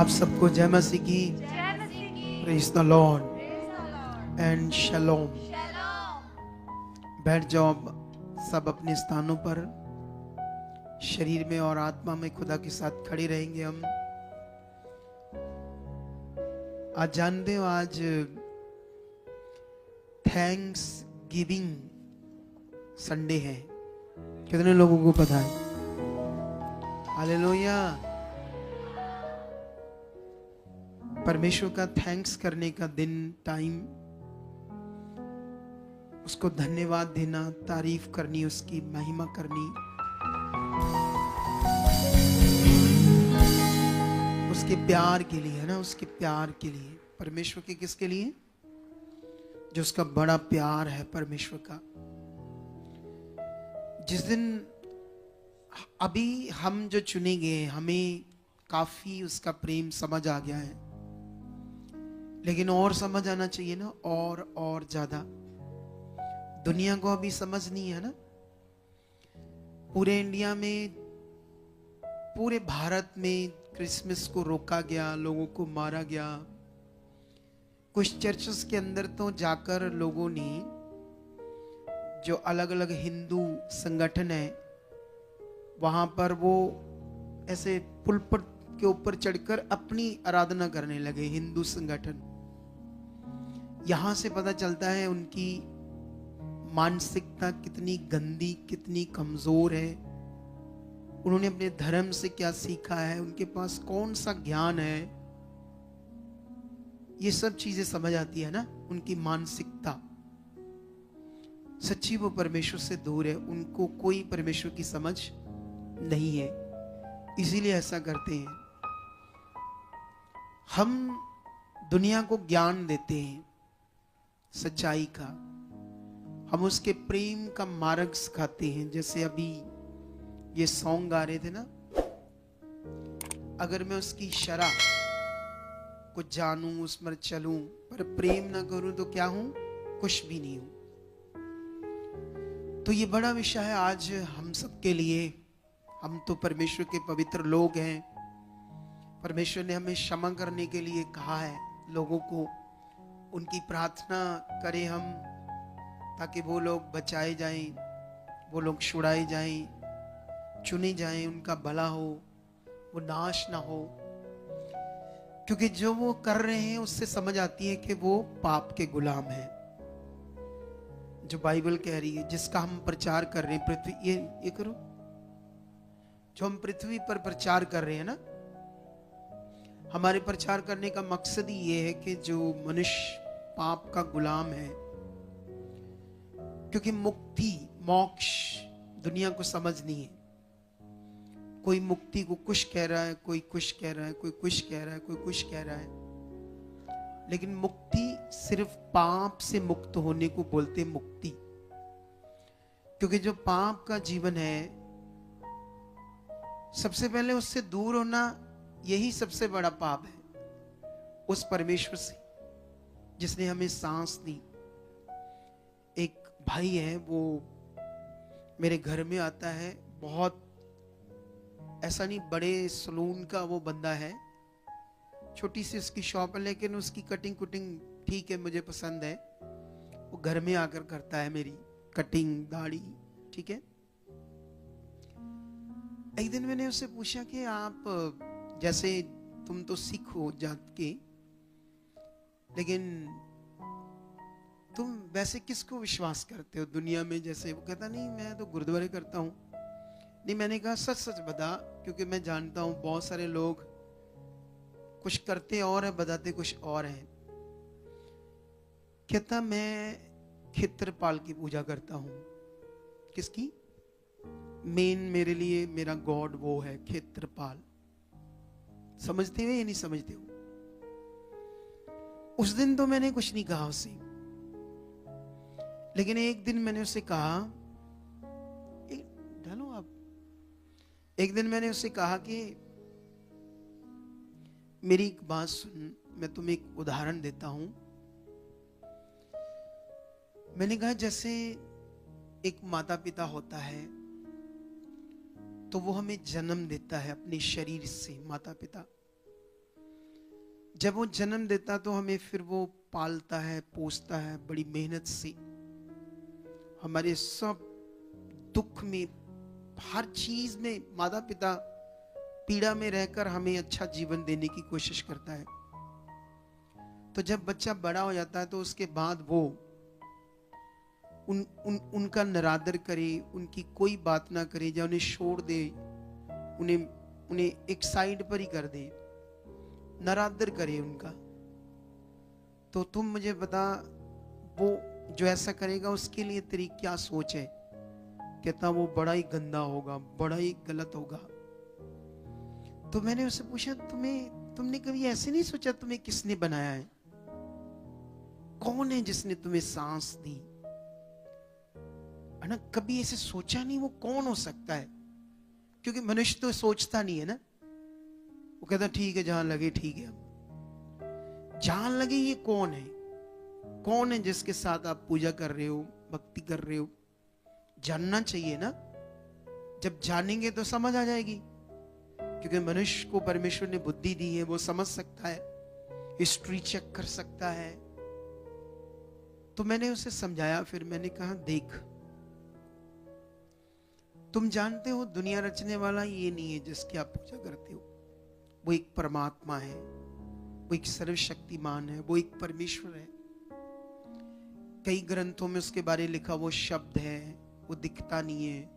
आप सबको जय मसीह की। Praise the lord and shalom. बैठ जाओ अब सब अपने स्थानों पर। शरीर में और आत्मा में खुदा के साथ खड़े रहेंगे हम। आज जानते हो, आज थैंक्स गिविंग संडे है। कितने लोगों को पता है? हालेलुया। परमेश्वर का थैंक्स करने का दिन, टाइम, उसको धन्यवाद देना, तारीफ करनी, उसकी महिमा करनी, उसके प्यार के लिए है ना, उसके प्यार के लिए। परमेश्वर के किसके लिए? जो उसका बड़ा प्यार है परमेश्वर का। जिस दिन अभी हम जो चुने गए, हमें काफी उसका प्रेम समझ आ गया है, लेकिन और समझ आना चाहिए ना, और ज्यादा। दुनिया को अभी समझ नहीं है ना। पूरे इंडिया में, पूरे भारत में क्रिसमस को रोका गया, लोगों को मारा गया। कुछ चर्चेस के अंदर तो जाकर लोगों ने, जो अलग अलग हिंदू संगठन है, वहां पर वो ऐसे पुलपट के ऊपर चढ़कर अपनी आराधना करने लगे। हिंदू संगठन, यहां से पता चलता है उनकी मानसिकता कितनी गंदी, कितनी कमजोर है। उन्होंने अपने धर्म से क्या सीखा है, उनके पास कौन सा ज्ञान है, ये सब चीजें समझ आती है ना। उनकी मानसिकता सच्ची, वो परमेश्वर से दूर है। उनको कोई परमेश्वर की समझ नहीं है, इसीलिए ऐसा करते हैं। हम दुनिया को ज्ञान देते हैं सच्चाई का, हम उसके प्रेम का मार्ग सिखाते हैं। जैसे अभी ये सॉन्ग गा रहे थे ना, अगर मैं उसकी शरह को जानूं, उस पर चलूं, पर प्रेम ना करूं तो क्या हूं? कुछ भी नहीं हूं। तो ये बड़ा विषय है आज हम सबके लिए। हम तो परमेश्वर के पवित्र लोग हैं। परमेश्वर ने हमें क्षमा करने के लिए कहा है लोगों को। उनकी प्रार्थना करें हम, ताकि वो लोग बचाए जाएं, वो लोग छुड़ाए जाएं, चुने जाएं, उनका भला हो, वो नाश ना हो। क्योंकि जो वो कर रहे हैं उससे समझ आती है कि वो पाप के गुलाम हैं। जो बाइबल कह रही है, जिसका हम प्रचार कर रहे हैं, पृथ्वी, ये करो, जो हम पृथ्वी पर प्रचार कर रहे हैं ना, हमारे प्रचार करने का मकसद ही ये है कि जो मनुष्य पाप का गुलाम है, क्योंकि मुक्ति, मोक्ष दुनिया को समझ नहीं है। कोई मुक्ति को कुछ कह रहा है, कोई कुछ कह रहा है, कोई कुछ कह रहा है, कोई कुछ कह रहा है, लेकिन मुक्ति सिर्फ पाप से मुक्त होने को बोलते मुक्ति। क्योंकि जो पाप का जीवन है, सबसे पहले उससे दूर होना, यही सबसे बड़ा पाप है। उस परमेश्वर से जिसने हमें सांस दी। एक भाई है, वो मेरे घर में आता है, बहुत ऐसा नहीं बड़े सलून का वो बंदा है, छोटी सी उसकी शॉप है, लेकिन उसकी कटिंग कुटिंग ठीक है, मुझे पसंद है। वो घर में आकर करता है मेरी कटिंग, दाढ़ी, ठीक है। एक दिन मैंने उससे पूछा कि आप, जैसे तुम तो सिख हो जात के, लेकिन तुम वैसे किसको विश्वास करते हो दुनिया में? जैसे वो कहता, नहीं मैं तो गुरुद्वारे करता हूं। नहीं, मैंने कहा सच सच बता, क्योंकि मैं जानता हूं बहुत सारे लोग कुछ करते और है, बताते कुछ और है। कहता, मैं क्षेत्रपाल की पूजा करता हूं। किसकी? मेन मेरे लिए मेरा गॉड वो है क्षेत्रपाल। समझते हो या नहीं समझते हो? उस दिन तो मैंने कुछ नहीं कहा उससे, लेकिन एक दिन मैंने उससे कहा, डालो आप, एक दिन मैंने उससे कहा कि मेरी एक बात सुन, मैं तुम्हें एक उदाहरण देता हूं। मैंने कहा, जैसे एक माता पिता होता है, तो वो हमें जन्म देता है अपने शरीर से, माता पिता। जब वो जन्म देता तो हमें फिर वो पालता है, पोसता है बड़ी मेहनत से, हमारे सब दुख में, हर चीज में माता पिता पीड़ा में रहकर हमें अच्छा जीवन देने की कोशिश करता है। तो जब बच्चा बड़ा हो जाता है तो उसके बाद वो उनका निरादर करे, उनकी कोई बात ना करे, या उन्हें छोड़ दे, उन्हें एक साइड पर ही कर दे, निरादर करे उनका। तो तुम मुझे बता, वो जो ऐसा करेगा उसके लिए तेरी क्या सोच है? कहता वो बड़ा ही गंदा होगा, बड़ा ही गलत होगा। तो मैंने उससे पूछा, तुमने कभी ऐसे नहीं सोचा तुम्हें किसने बनाया है? कौन है जिसने तुम्हें सांस दी? है ना, कभी ऐसे सोचा नहीं वो कौन हो सकता है? क्योंकि मनुष्य तो सोचता नहीं है ना, वो कहता ठीक है जहां लगे ठीक है। जहां लगे ये कौन है? कौन है जिसके साथ आप पूजा कर रहे हो, भक्ति कर रहे हो? जानना चाहिए ना। जब जानेंगे तो समझ आ जाएगी, क्योंकि मनुष्य को परमेश्वर ने बुद्धि दी है, वो समझ सकता है, हिस्ट्री चेक कर सकता है। तो मैंने उसे समझाया, फिर मैंने कहा देख, तुम जानते हो दुनिया रचने वाला ये नहीं है जिसकी आप पूजा करते हो। वो एक परमात्मा है, वो एक सर्वशक्तिमान है, वो एक परमेश्वर है। कई ग्रंथों में उसके बारे में लिखा, वो शब्द है, वो दिखता नहीं है,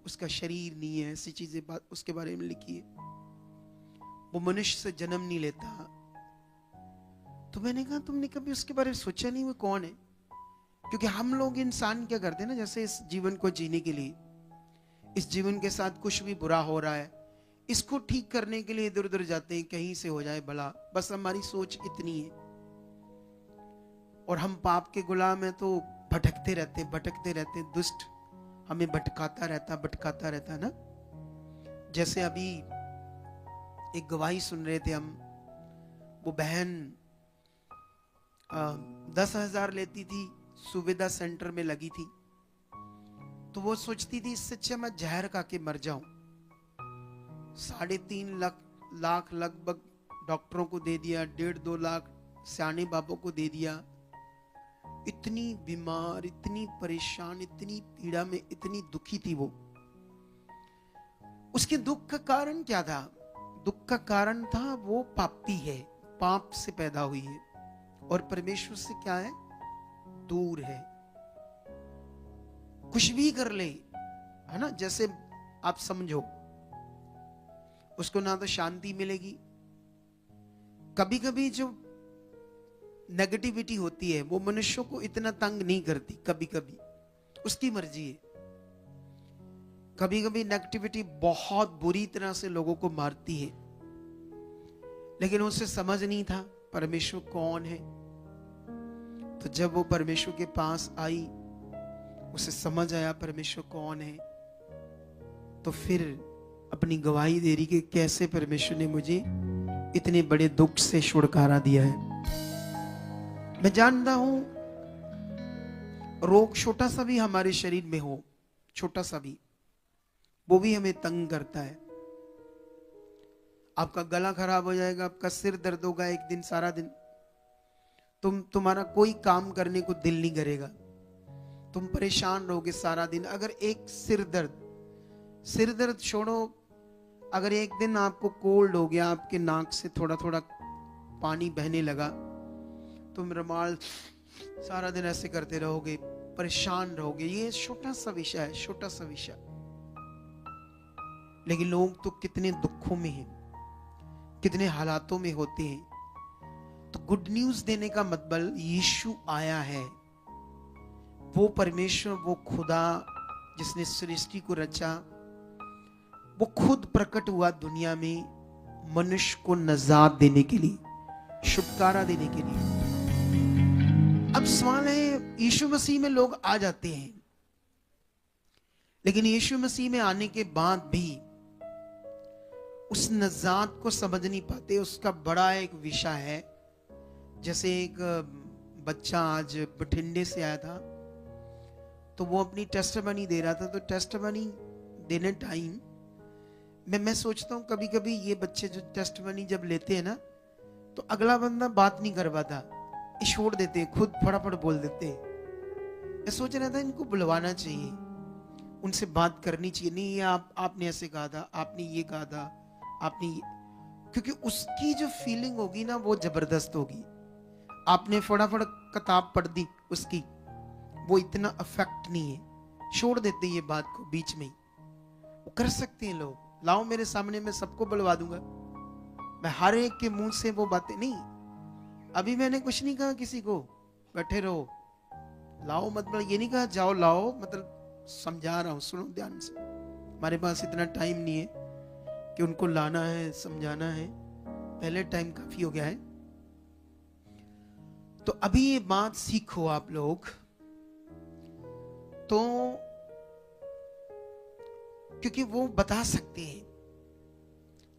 उसका शरीर नहीं है, ऐसी चीजें उसके बारे में लिखी है। वो मनुष्य से जन्म नहीं लेता। तो मैंने कहा तुमने कभी उसके बारे में सोचा नहीं वो कौन है? क्योंकि हम लोग इंसान क्या करते हैं ना, जैसे इस जीवन को जीने के लिए, इस जीवन के साथ कुछ भी बुरा हो रहा है, इसको ठीक करने के लिए इधर उधर जाते हैं, कहीं से हो जाए भला, बस हमारी सोच इतनी है। और हम पाप के गुलाम हैं तो भटकते रहते हैं, दुष्ट हमें भटकाता रहता है ना। जैसे अभी एक गवाही सुन रहे थे हम, वो बहन 10,000 लेती थी, सुविधा सेंटर में लगी थी, तो वो सोचती थी इससे अच्छा मैं जहर खा के मर जाऊं। 3.5 लाख लगभग डॉक्टरों को दे दिया, 1.5-2 लाख सियाने बाबों को दे दिया। इतनी बीमार, इतनी परेशान, इतनी पीड़ा में, इतनी दुखी थी वो। उसके दुख का कारण क्या था? दुख का कारण था वो पापी है, पाप से पैदा हुई है और परमेश्वर से क्या है, दूर है। कुछ भी कर ले, है ना, जैसे आप समझो, उसको ना तो शांति मिलेगी। कभी कभी जो नेगेटिविटी होती है वो मनुष्यों को इतना तंग नहीं करती, कभी कभी उसकी मर्जी है। कभी कभी नेगेटिविटी बहुत बुरी तरह से लोगों को मारती है, लेकिन उसे समझ नहीं था परमेश्वर कौन है। तो जब वो परमेश्वर के पास आई, उसे समझ आया परमेश्वर कौन है, तो फिर अपनी गवाही दे रही कि कैसे परमेश्वर ने मुझे इतने बड़े दुख से छुटकारा दिया है। मैं जानता हूं रोग छोटा सा भी हमारे शरीर में हो, छोटा सा भी, वो भी हमें तंग करता है। आपका गला खराब हो जाएगा, आपका सिर दर्द होगा एक दिन, सारा दिन तुम्हारा कोई काम करने को दिल नहीं करेगा, तुम परेशान रहोगे सारा दिन। अगर एक सिर दर्द छोड़ो, अगर एक दिन आपको कोल्ड हो गया, आपके नाक से थोड़ा थोड़ा पानी बहने लगा, तुम रुमाल सारा दिन ऐसे करते रहोगे, परेशान रहोगे। ये छोटा सा विषय है, छोटा सा विषय, लेकिन लोग तो कितने दुखों में हैं, कितने हालातों में होते हैं। तो गुड न्यूज देने का मतलब यीशु आया है, वो परमेश्वर, वो खुदा जिसने सृष्टि को रचा, वो खुद प्रकट हुआ दुनिया में मनुष्य को नजात देने के लिए, छुटकारा देने के लिए। अब सवाल है, यीशु मसीह में लोग आ जाते हैं, लेकिन यीशु मसीह में आने के बाद भी उस नजात को समझ नहीं पाते। उसका बड़ा एक विषय है। जैसे एक बच्चा आज बठिंडे से आया था, तो वो अपनी टेस्टमनी दे रहा था। तो टेस्टमनी देने टाइम मैं सोचता हूँ कभी कभी ये बच्चे जो टेस्टमनी जब लेते हैं ना, तो अगला बंदा बात नहीं कर पाता, ये छोड़ देते, खुद फटाफट बोल देते। मैं सोच रहा था इनको बुलवाना चाहिए, उनसे बात करनी चाहिए। नहीं, ये आपने ऐसे कहा था, आपने ये कहा था, आपने ये, क्योंकि उसकी जो फीलिंग होगी ना वो जबरदस्त होगी। आपने फटाफट किताब पढ़ दी उसकी, वो इतना अफेक्ट नहीं है, छोड़ देते ये बात को बीच में ही। वो कर सकते हैं लोग, लाओ मेरे सामने, मैं सबको बुलवा दूंगा, मैं हर एक के मुंह से वो बातें नहीं। अभी मैंने कुछ नहीं कहा किसी को बैठे रहो, लाओ, मतलब ये नहीं कहा जाओ लाओ, मतलब समझा रहा हूं, सुनो ध्यान से। हमारे पास इतना टाइम नहीं है कि उनको लाना है, समझाना है, पहले टाइम काफी हो गया है। तो अभी ये बात सीखो आप लोग, तो क्योंकि वो बता सकते हैं।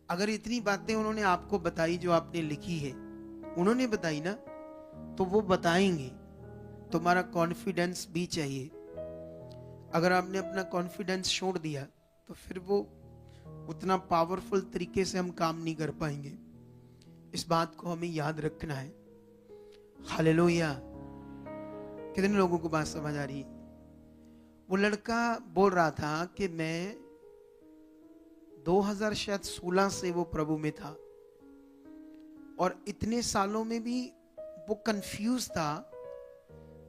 अगर इतनी बातें उन्होंने आपको बताई जो आपने लिखी है, उन्होंने बताई ना, तो वो बताएंगे। तुम्हारा कॉन्फिडेंस भी चाहिए। अगर आपने अपना कॉन्फिडेंस छोड़ दिया तो फिर वो उतना पावरफुल तरीके से हम काम नहीं कर पाएंगे। इस बात को हमें याद रखना है। हालेलुया। कितने लोगों को बात समझ आ रही है? वो लड़का बोल रहा था कि मैं 2016 से वो प्रभु में था, और इतने सालों में भी वो कंफ्यूज था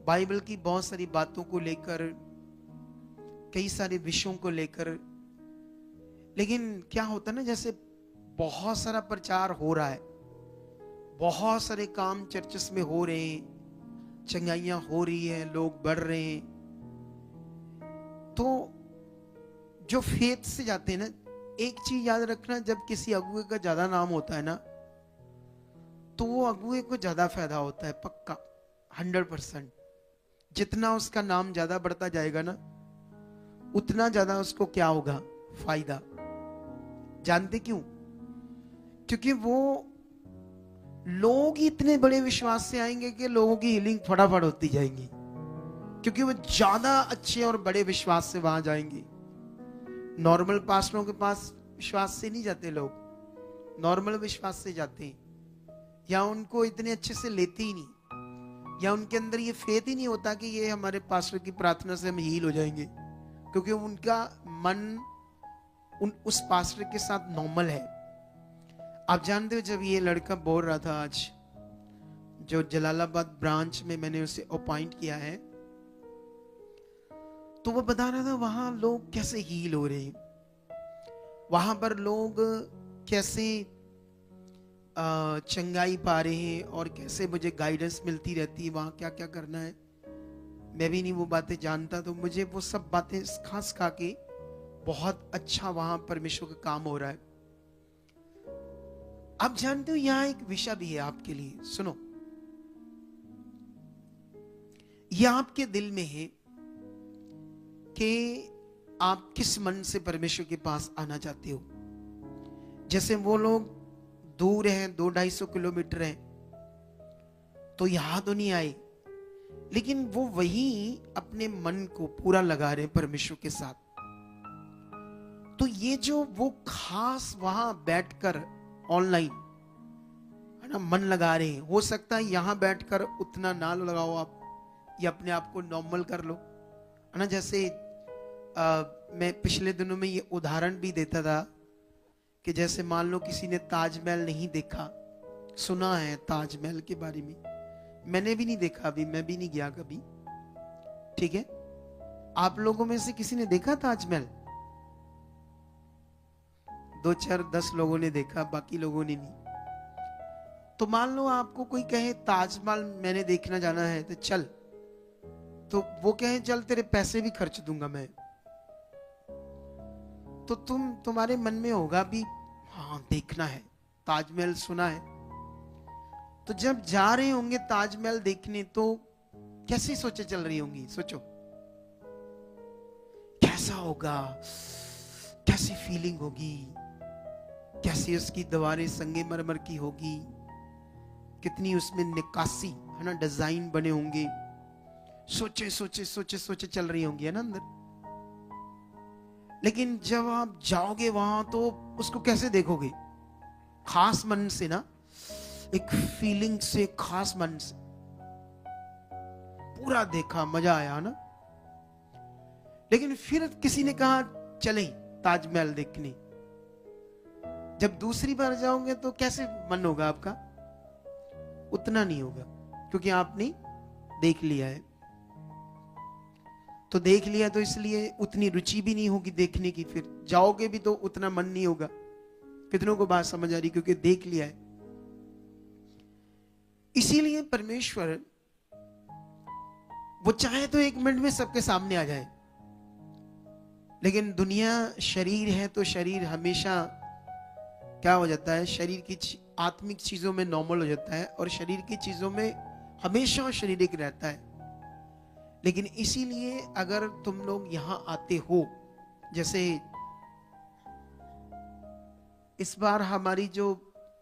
बाइबल की बहुत सारी बातों को लेकर, कई सारे विषयों को लेकर। लेकिन क्या होता है ना, जैसे बहुत सारा प्रचार हो रहा है, बहुत सारे काम चर्चेस में हो रहे हैं, चंगाइयां हो रही है, लोग बढ़ रहे हैं, तो जो फेथ से जाते हैं ना, एक चीज याद रखना, जब किसी अगुए का ज्यादा नाम होता है ना, तो वो अगुए को ज्यादा फायदा होता है, पक्का 100%। जितना उसका नाम ज्यादा बढ़ता जाएगा ना, उतना ज्यादा उसको क्या होगा, फायदा। जानते क्यों? क्योंकि वो लोग इतने बड़े विश्वास से आएंगे कि लोगों की हीलिंग फटाफट होती जाएंगी, क्योंकि वो ज्यादा अच्छे और बड़े विश्वास से वहां जाएंगे। नॉर्मल पास्टरों के पास विश्वास से नहीं जाते लोग, नॉर्मल विश्वास से जाते हैं, या उनको इतने अच्छे से लेते ही नहीं, या उनके अंदर ये फेथ ही नहीं होता कि ये हमारे पास्टर की प्रार्थना से हम हील हो जाएंगे, क्योंकि उनका मन उस पास्टर के साथ नॉर्मल है। आप जानते हो, जब ये लड़का बोल रहा था, आज जो जलालाबाद ब्रांच में मैंने उसे अपॉइंट किया है, तो वो बता रहा था वहां लोग कैसे हील हो रहे हैं, वहां पर लोग कैसे चंगाई पा रहे हैं, और कैसे मुझे गाइडेंस मिलती रहती है वहां क्या क्या करना है। मैं भी नहीं वो बातें जानता, तो मुझे वो सब बातें खास खा के बहुत अच्छा वहां परमेश्वर का काम हो रहा है। आप जानते हो, यहां एक विषय भी है आपके लिए, सुनो। यह आपके दिल में है कि आप किस मन से परमेश्वर के पास आना चाहते हो। जैसे वो लोग दूर हैं, 200-250 किलोमीटर हैं, तो यहां तो नहीं आए, लेकिन वो वहीं अपने मन को पूरा लगा रहे हैं परमेश्वर के साथ। तो ये जो वो खास वहां बैठकर ऑनलाइन है ना मन लगा रहे हैं, हो सकता है यहां बैठकर उतना ना लगाओ आप, या अपने आप को नॉर्मल कर लो, है ना। जैसे मैं पिछले दिनों में ये उदाहरण भी देता था कि जैसे मान लो किसी ने ताजमहल नहीं देखा, सुना है ताजमहल के बारे में, मैंने भी नहीं देखा, अभी मैं भी नहीं गया कभी, ठीक है। आप लोगों में से किसी ने देखा ताजमहल? 2-4-10 लोगों ने देखा, बाकी लोगों ने नहीं। तो मान लो आपको कोई कहे ताजमहल मैंने देखना जाना है, तो चल, तो वो कहे चल तेरे पैसे भी खर्च दूंगा मैं, तो तुम्हारे मन में होगा भी हाँ देखना है, ताजमहल सुना है। तो जब जा रहे होंगे ताजमहल देखने, तो कैसी सोचे चल रही होंगी, सोचो कैसा होगा, कैसी फीलिंग होगी, कैसी उसकी दीवारें संगमरमर की होगी, कितनी उसमें निकासी है ना, डिजाइन बने होंगे, सोचे सोचे सोचे सोचे चल रही होंगी, है ना अंदर। लेकिन जब आप जाओगे वहां, तो उसको कैसे देखोगे? खास मन से ना, एक फीलिंग से, खास मन से पूरा देखा, मजा आया ना। लेकिन फिर किसी ने कहा चलें ताजमहल देखने। जब दूसरी बार जाओगे तो कैसे मन होगा आपका? उतना नहीं होगा, क्योंकि आपने देख लिया है। तो देख लिया तो इसलिए उतनी रुचि भी नहीं होगी देखने की, फिर जाओगे भी तो उतना मन नहीं होगा। कितनों को बात समझ आ रही? क्योंकि देख लिया है। इसीलिए परमेश्वर वो चाहे तो 1 मिनट में सबके सामने आ जाए, लेकिन दुनिया शरीर है तो शरीर हमेशा क्या हो जाता है, शरीर की आत्मिक चीजों में नॉर्मल हो जाता है और शरीर की चीजों में हमेशा शारीरिक रहता है। लेकिन इसीलिए अगर तुम लोग यहां आते हो, जैसे इस बार हमारी जो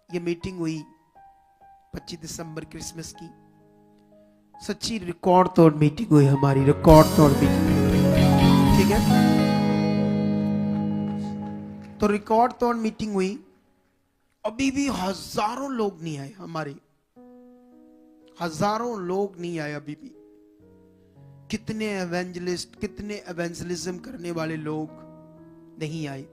ये मीटिंग हुई 25 दिसंबर क्रिसमस की, सच्ची रिकॉर्ड तोड़ मीटिंग हुई हमारी, रिकॉर्ड तोड़ मीटिंग, ठीक है। तो रिकॉर्ड तोड़ मीटिंग हुई, अभी भी हजारों लोग नहीं आए हमारे, हजारों लोग नहीं आए अभी भी। कितने एवेंजलिस्ट, कितने एवेंजलिज्म करने वाले लोग नहीं आए।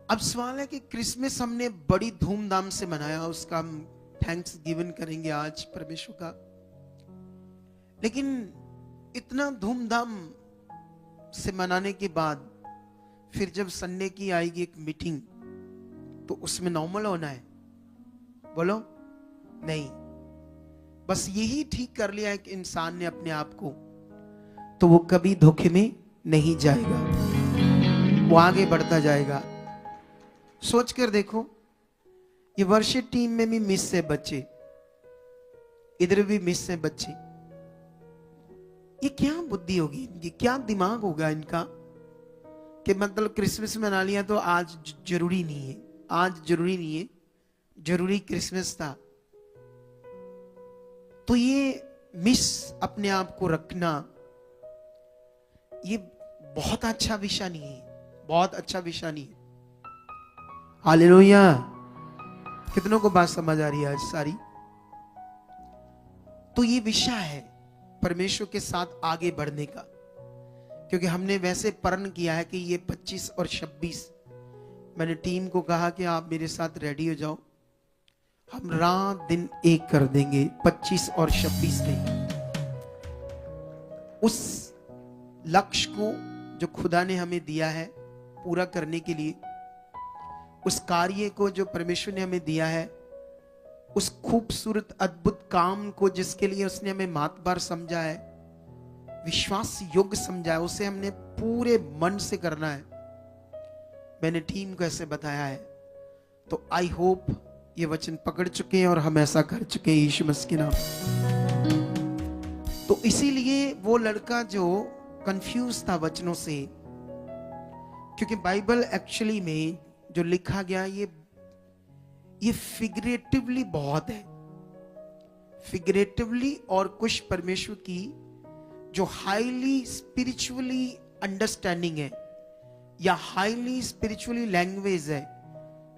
अब सवाल है कि क्रिसमस हमने बड़ी धूमधाम से मनाया, उसका हम थैंक्स गिवन करेंगे आज परमेश्वर का। लेकिन इतना धूमधाम से मनाने के बाद फिर जब संडे की आएगी एक मीटिंग, तो उसमें नॉर्मल होना है? बोलो नहीं। बस यही ठीक कर लिया है कि इंसान ने अपने आप को, तो वो कभी धोखे में नहीं जाएगा, वो आगे बढ़ता जाएगा। सोच कर देखो, ये वर्शिप टीम में भी मिस है बच्चे, इधर भी मिस है बच्चे। ये क्या बुद्धि होगी इनकी, क्या दिमाग होगा इनका कि मतलब क्रिसमस मना लिया तो आज जरूरी नहीं है, आज जरूरी नहीं है, जरूरी क्रिसमस था। तो ये मिस अपने आप को रखना, ये बहुत अच्छा विषय नहीं है, बहुत अच्छा विषय नहीं है। हालेलुया। कितनों को बात समझ आ रही है आज सारी? तो ये विषय है परमेश्वर के साथ आगे बढ़ने का, क्योंकि हमने वैसे प्रण किया है कि ये 25 और 26, मैंने टीम को कहा कि आप मेरे साथ रेडी हो जाओ, हम रात दिन एक कर देंगे 25 और 26 में। उस लक्ष्य को जो खुदा ने हमें दिया है पूरा करने के लिए, उस कार्य को जो परमेश्वर ने हमें दिया है, उस खूबसूरत अद्भुत काम को जिसके लिए उसने हमें मात बार समझा है, विश्वास योग्य समझा है, उसे हमने पूरे मन से करना है। मैंने टीम को ऐसे बताया है, तो आई होप ये वचन पकड़ चुके हैं और हम ऐसा कर चुके हैं यीशु मसीह के नाम। तो इसीलिए वो लड़का जो कंफ्यूज था वचनों से, क्योंकि बाइबल एक्चुअली में जो लिखा गया ये फिगरेटिवली बहुत है, फिगरेटिवली, और कुछ परमेश्वर की जो हाईली स्पिरिचुअली अंडरस्टैंडिंग है या हाईली स्पिरिचुअली लैंग्वेज है,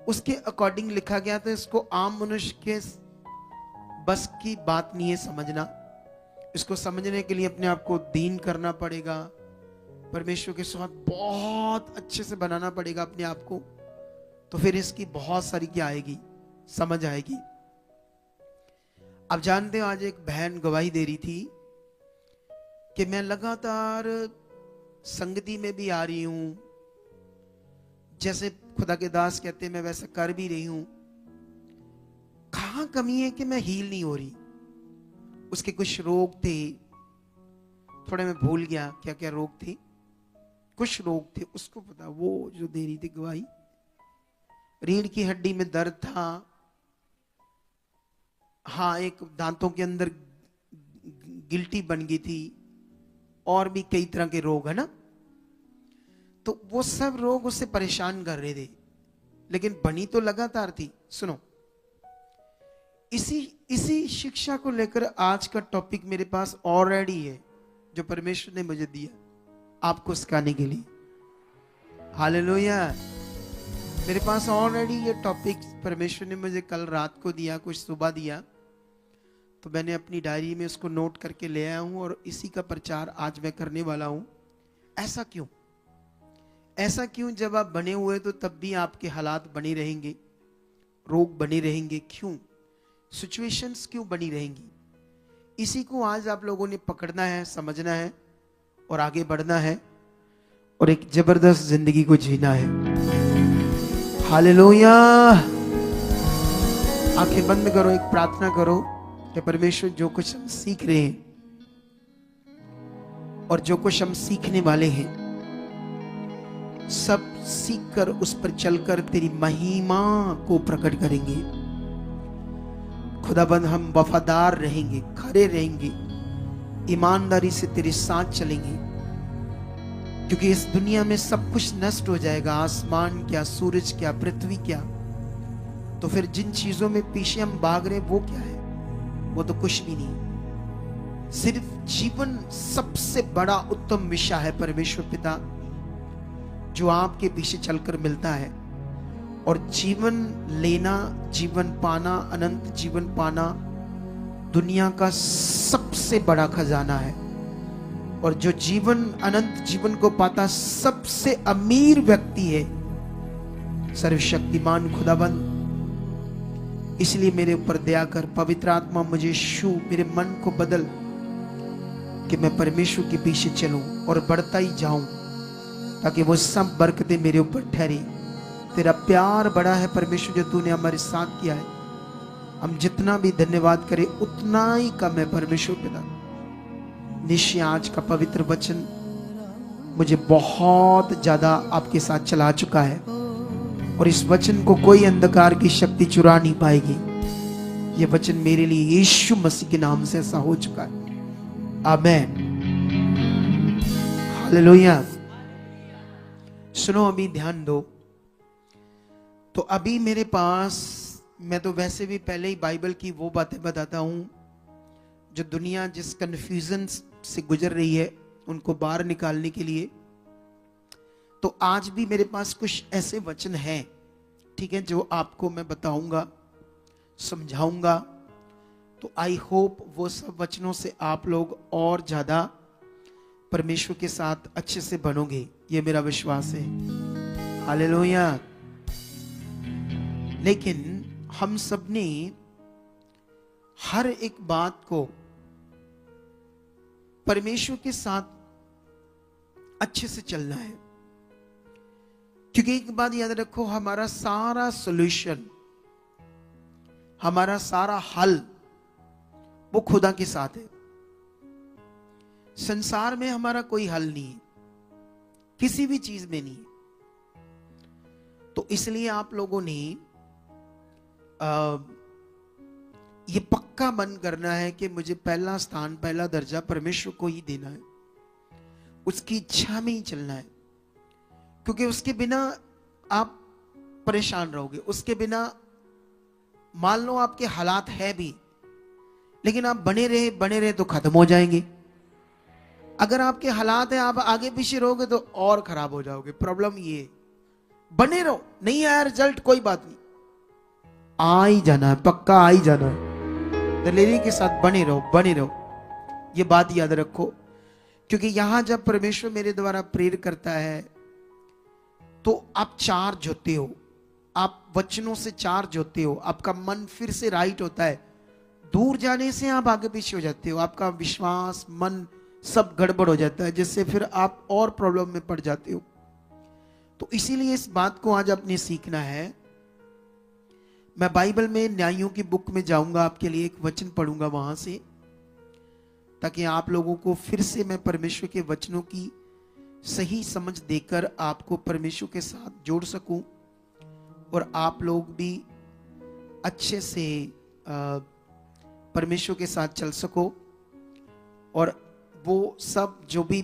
उसके अकॉर्डिंग लिखा गया। तो इसको आम मनुष्य के बस की बात नहीं है समझना। इसको समझने के लिए अपने आप को दीन करना पड़ेगा, परमेश्वर के साथ बहुत अच्छे से बनाना पड़ेगा अपने आप को, तो फिर इसकी बहुत सारी क्या आएगी, समझ आएगी। अब जानते हो, आज एक बहन गवाही दे रही थी कि मैं लगातार संगति में भी आ रही हूं, जैसे खुदा के दास कहते हैं मैं वैसा कर भी रही हूं, कहां कमी है कि मैं हील नहीं हो रही। उसके कुछ रोग थे, थोड़े मैं भूल गया क्या क्या रोग थे, कुछ रोग थे उसको पता, वो जो दे रही थी गवाही। रीढ़ की हड्डी में दर्द था, हाँ, एक दांतों के अंदर गिल्टी बन गई थी, और भी कई तरह के रोग है ना। तो वो सब रोग उसे परेशान कर रहे थे, लेकिन बनी तो लगातार थी। सुनो, इसी शिक्षा को लेकर आज का टॉपिक मेरे पास ऑलरेडी है, जो परमेश्वर ने मुझे दिया आपको सिखाने के लिए। हालेलुया। मेरे पास ऑलरेडी ये टॉपिक परमेश्वर ने मुझे कल रात को दिया, कुछ सुबह दिया, तो मैंने अपनी डायरी में उसको नोट करके ले आया हूं और इसी का प्रचार आज मैं करने वाला हूं। ऐसा क्यों? ऐसा क्यों? जब आप बने हुए तो तब भी आपके हालात बने रहेंगे, रोग बने रहेंगे। क्यों? सिचुएशंस क्यों बनी रहेंगी? इसी को आज आप लोगों ने पकड़ना है, समझना है और आगे बढ़ना है और एक जबरदस्त जिंदगी को जीना है। हालेलुया। आंखें बंद करो, एक प्रार्थना करो कि परमेश्वर जो कुछ हम सीख रहे हैं और जो कुछ हम सीखने वाले हैं, सब सीखकर उस पर चलकर तेरी महिमा को प्रकट करेंगे। खुदाबंद हम वफादार रहेंगे, खरे रहेंगे, ईमानदारी से तेरे साथ चलेंगे, क्योंकि इस दुनिया में सब कुछ नष्ट हो जाएगा। आसमान क्या, सूरज क्या, पृथ्वी क्या, तो फिर जिन चीजों में पीछे हम भाग रहे हैं वो क्या है? वो तो कुछ भी नहीं। सिर्फ जीवन सबसे बड़ा उत्तम विषय है परमेश्वर पिता, जो आपके पीछे चलकर मिलता है। और जीवन लेना, जीवन पाना, अनंत जीवन पाना दुनिया का सबसे बड़ा खजाना है। और जो जीवन, अनंत जीवन को पाता सबसे अमीर व्यक्ति है सर्वशक्तिमान खुदाबंद। इसलिए मेरे ऊपर दया कर पवित्र आत्मा, मुझे छू, मेरे मन को बदल कि मैं परमेश्वर के पीछे चलूं और बढ़ता ही जाऊं, ताकि वो सब बरकतें मेरे ऊपर ठहरे। तेरा प्यार बड़ा है परमेश्वर, जो तूने हमारे साथ किया है। हम जितना भी धन्यवाद करें उतना ही कम है परमेश्वर पिता। निश्चय आज का पवित्र वचन मुझे बहुत ज्यादा आपके साथ चला चुका है और इस वचन को कोई अंधकार की शक्ति चुरा नहीं पाएगी। ये वचन मेरे लिए यीशु मसीह के नाम से ऐसा हो चुका है। आमेन। हालेलुया। सुनो, अभी ध्यान दो। तो अभी मेरे पास, मैं तो वैसे भी पहले ही बाइबल की वो बातें बताता हूं जो दुनिया जिस कंफ्यूजन से गुजर रही है उनको बाहर निकालने के लिए। तो आज भी मेरे पास कुछ ऐसे वचन हैं, ठीक है, जो आपको मैं बताऊंगा, समझाऊंगा। तो आई होप वो सब वचनों से आप लोग और ज्यादा परमेश्वर के साथ अच्छे से बनोगे, ये मेरा विश्वास है। हालेलुया। लेकिन हम सब ने हर एक बात को परमेश्वर के साथ अच्छे से चलना है, क्योंकि एक बात याद रखो, हमारा सारा सॉल्यूशन, हमारा सारा हल वो खुदा के साथ है। संसार में हमारा कोई हल नहीं है, किसी भी चीज में नहीं। तो इसलिए आप लोगों ने ये पक्का मन करना है कि मुझे पहला स्थान, पहला दर्जा परमेश्वर को ही देना है, उसकी इच्छा में ही चलना है। क्योंकि उसके बिना आप परेशान रहोगे, उसके बिना मान लो आपके हालात है भी, लेकिन आप बने रहे तो खत्म हो जाएंगे। अगर आपके हालात है, आप आगे पीछे रहोगे तो और खराब हो जाओगे। प्रॉब्लम ये, बने रहो, नहीं आया रिजल्ट कोई बात नहीं, आ ही जाना है, पक्का आ ही जाना है। दलेरी के साथ बने रहो, ये बात याद रखो। क्योंकि यहां जब परमेश्वर मेरे द्वारा प्रेरित करता है तो आप चार्ज होते हो, आप वचनों से चार्ज होते हो, आपका मन फिर से राइट होता है। दूर जाने से आप आगे पीछे हो जाते हो, आपका विश्वास, मन सब गड़बड़ हो जाता है, जिससे फिर आप और प्रॉब्लम में पड़ जाते हो। तो इसीलिए इस बात को आज आपने सीखना है। मैं बाइबल में न्यायों की बुक में जाऊंगा, आपके लिए एक वचन पढ़ूंगा वहां से, ताकि आप लोगों को फिर से मैं परमेश्वर के वचनों की सही समझ देकर आपको परमेश्वर के साथ जोड़ सकूं और आप लोग भी अच्छे से परमेश्वर के साथ चल सको और वो सब जो भी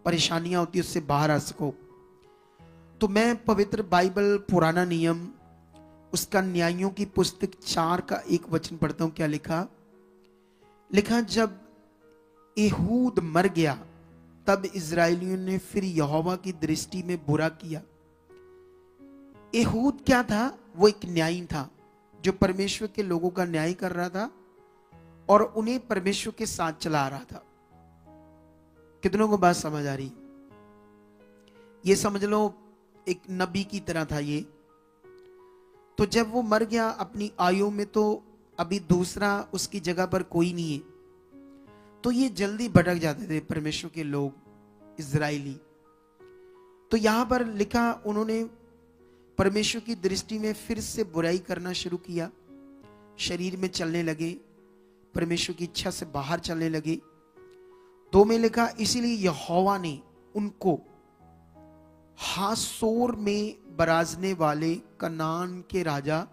परेशानियां होती है उससे बाहर आ सको। तो मैं पवित्र बाइबल पुराना नियम उसका न्यायों की पुस्तक 4 का एक वचन पढ़ता हूं। क्या लिखा? जब एहूद मर गया तब इजरायलियों ने फिर यहोवा की दृष्टि में बुरा किया एहूद क्या था? वो एक न्यायी था जो परमेश्वर के लोगों का न्याय कर रहा था और उन्हें परमेश्वर के साथ चला रहा था। कितनों को बात समझ आ रही? ये समझ लो एक नबी की तरह था ये। तो जब वो मर गया अपनी आयु में, तो अभी दूसरा उसकी जगह पर कोई नहीं है, तो ये जल्दी भटक जाते थे परमेश्वर के लोग, इजराइली। तो यहां पर लिखा, उन्होंने परमेश्वर की दृष्टि में फिर से बुराई करना शुरू किया, शरीर में चलने लगे, परमेश्वर की इच्छा से बाहर चलने लगे। 2 में लिखा, इसीलिए यहोवा ने उनको हासोर में बराजने वाले कनान के राजा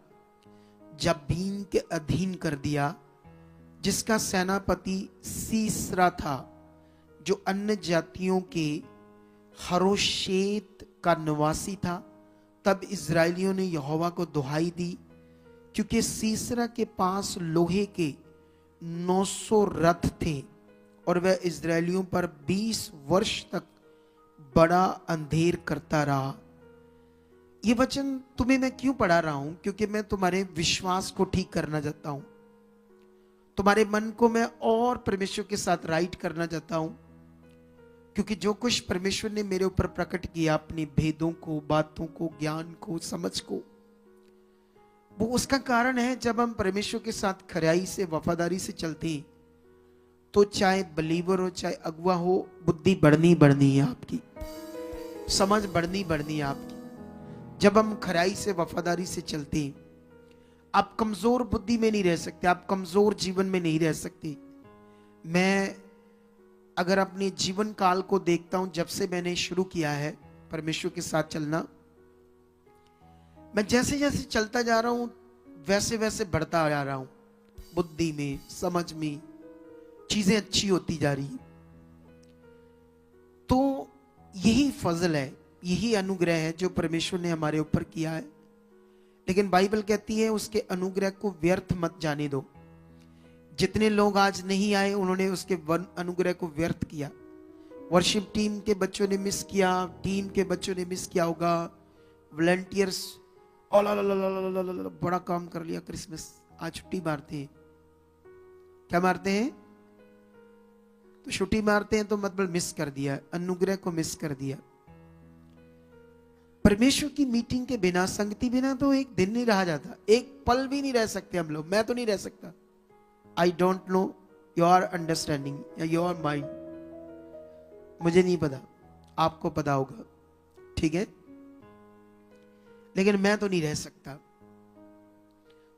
जबीन के अधीन कर दिया, जिसका सेनापति सीसरा था, जो अन्य जातियों के हरोशेत का निवासी था। तब इजराइलियों ने यहोवा को दुहाई दी, क्योंकि सीसरा के पास लोहे के 900 रथ थे और वह इजराइलियों पर 20 वर्ष तक बड़ा अंधेर करता रहा। ये वचन तुम्हें मैं क्यों पढ़ा रहा हूं? क्योंकि मैं तुम्हारे विश्वास को ठीक करना चाहता हूं, तुम्हारे मन को मैं और परमेश्वर के साथ राइट करना चाहता हूं। क्योंकि जो कुछ परमेश्वर ने मेरे ऊपर प्रकट किया, अपने भेदों को, बातों को, ज्ञान को, समझ को, वो उसका कारण है जब हम परमेश्वर के साथ खराई से, वफादारी से चलते हैं, तो चाहे बलीवर हो चाहे अगुआ हो, बुद्धि बढ़नी बढ़नी है आपकी, समझ बढ़नी बढ़नी है आपकी। जब हम खराई से, वफादारी से चलते हैं, आप कमजोर बुद्धि में नहीं रह सकते, आप कमजोर जीवन में नहीं रह सकते। मैं अगर अपने जीवन काल को देखता हूं, जब से मैंने शुरू किया है परमेश्वर के साथ चलना, मैं जैसे जैसे चलता जा रहा हूं वैसे वैसे बढ़ता जा रहा हूं, बुद्धि में, समझ में, चीजें अच्छी होती जा रही है। तो यही फजल है, यही अनुग्रह है जो परमेश्वर ने हमारे ऊपर किया है। लेकिन बाइबल कहती है उसके अनुग्रह को व्यर्थ मत जाने दो। जितने लोग आज नहीं आए, उन्होंने उसके अनुग्रह को व्यर्थ किया। वर्शिप टीम के बच्चों ने मिस किया, टीम के बच्चों ने मिस किया होगा, वॉलंटियर्स बड़ा काम कर लिया, क्रिसमस आज छुट्टी मारते हैं। क्या मारते हैं? तो छुट्टी मारते हैं, तो मतलब मिस कर दिया, अनुग्रह को मिस कर दिया। परमेश्वर की मीटिंग के बिना, संगति बिना तो एक दिन नहीं रहा जाता, एक पल भी नहीं रह सकते हम लोग। मैं तो नहीं रह सकता। I don't know your understanding या योर माइंड, मुझे नहीं पता, आपको पता होगा, ठीक है, लेकिन मैं तो नहीं रह सकता।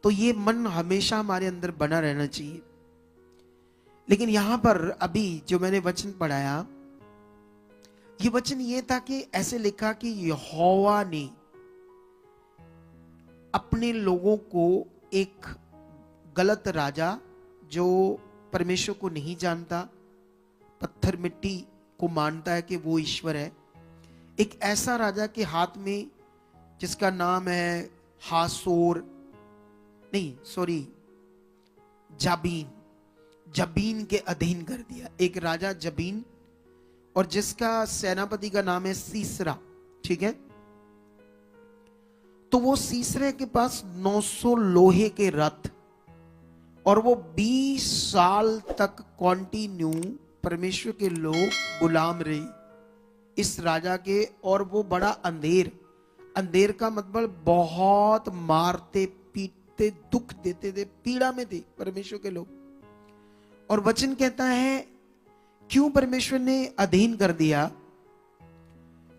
तो ये मन हमेशा हमारे अंदर बना रहना चाहिए। लेकिन यहां पर अभी जो मैंने वचन पढ़ाया, ये वचन ये था कि ऐसे लिखा कि यहोवा ने अपने लोगों को, एक गलत राजा जो परमेश्वर को नहीं जानता, पत्थर मिट्टी को मानता है कि वो ईश्वर है, एक ऐसा राजा के हाथ में जिसका नाम है हासोर, नहीं सॉरी, जबीन के अधीन कर दिया। एक राजा जबीन, और जिसका सेनापति का नाम है सीसरा, ठीक है। तो वो सीसरे के पास 900 लोहे के रथ, और वो 20 साल तक कॉन्टिन्यू परमेश्वर के लोग गुलाम रहे इस राजा के। और वो बड़ा अंधेर का मतलब बहुत मारते पीटते, दुख देते थे, पीड़ा में थे परमेश्वर के लोग। और वचन कहता है क्यों परमेश्वर ने अधीन कर दिया?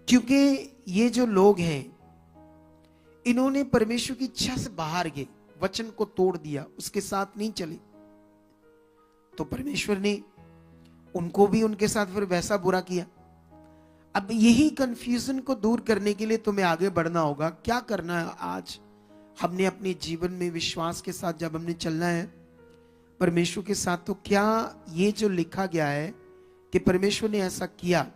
क्योंकि ये जो लोग हैं, इन्होंने परमेश्वर की इच्छा से बाहर गए, वचन को तोड़ दिया, उसके साथ नहीं चले। तो परमेश्वर ने उनको भी उनके साथ फिर वैसा बुरा किया। अब यही कंफ्यूजन को दूर करने के लिए तुम्हें आगे बढ़ना होगा। क्या करना है आज हमने अपने जीवन में? विश्वास के साथ जब हमने चलना है परमेश्वर के साथ, तो क्या ये जो लिखा गया है कि परमेश्वर ने ऐसा किया?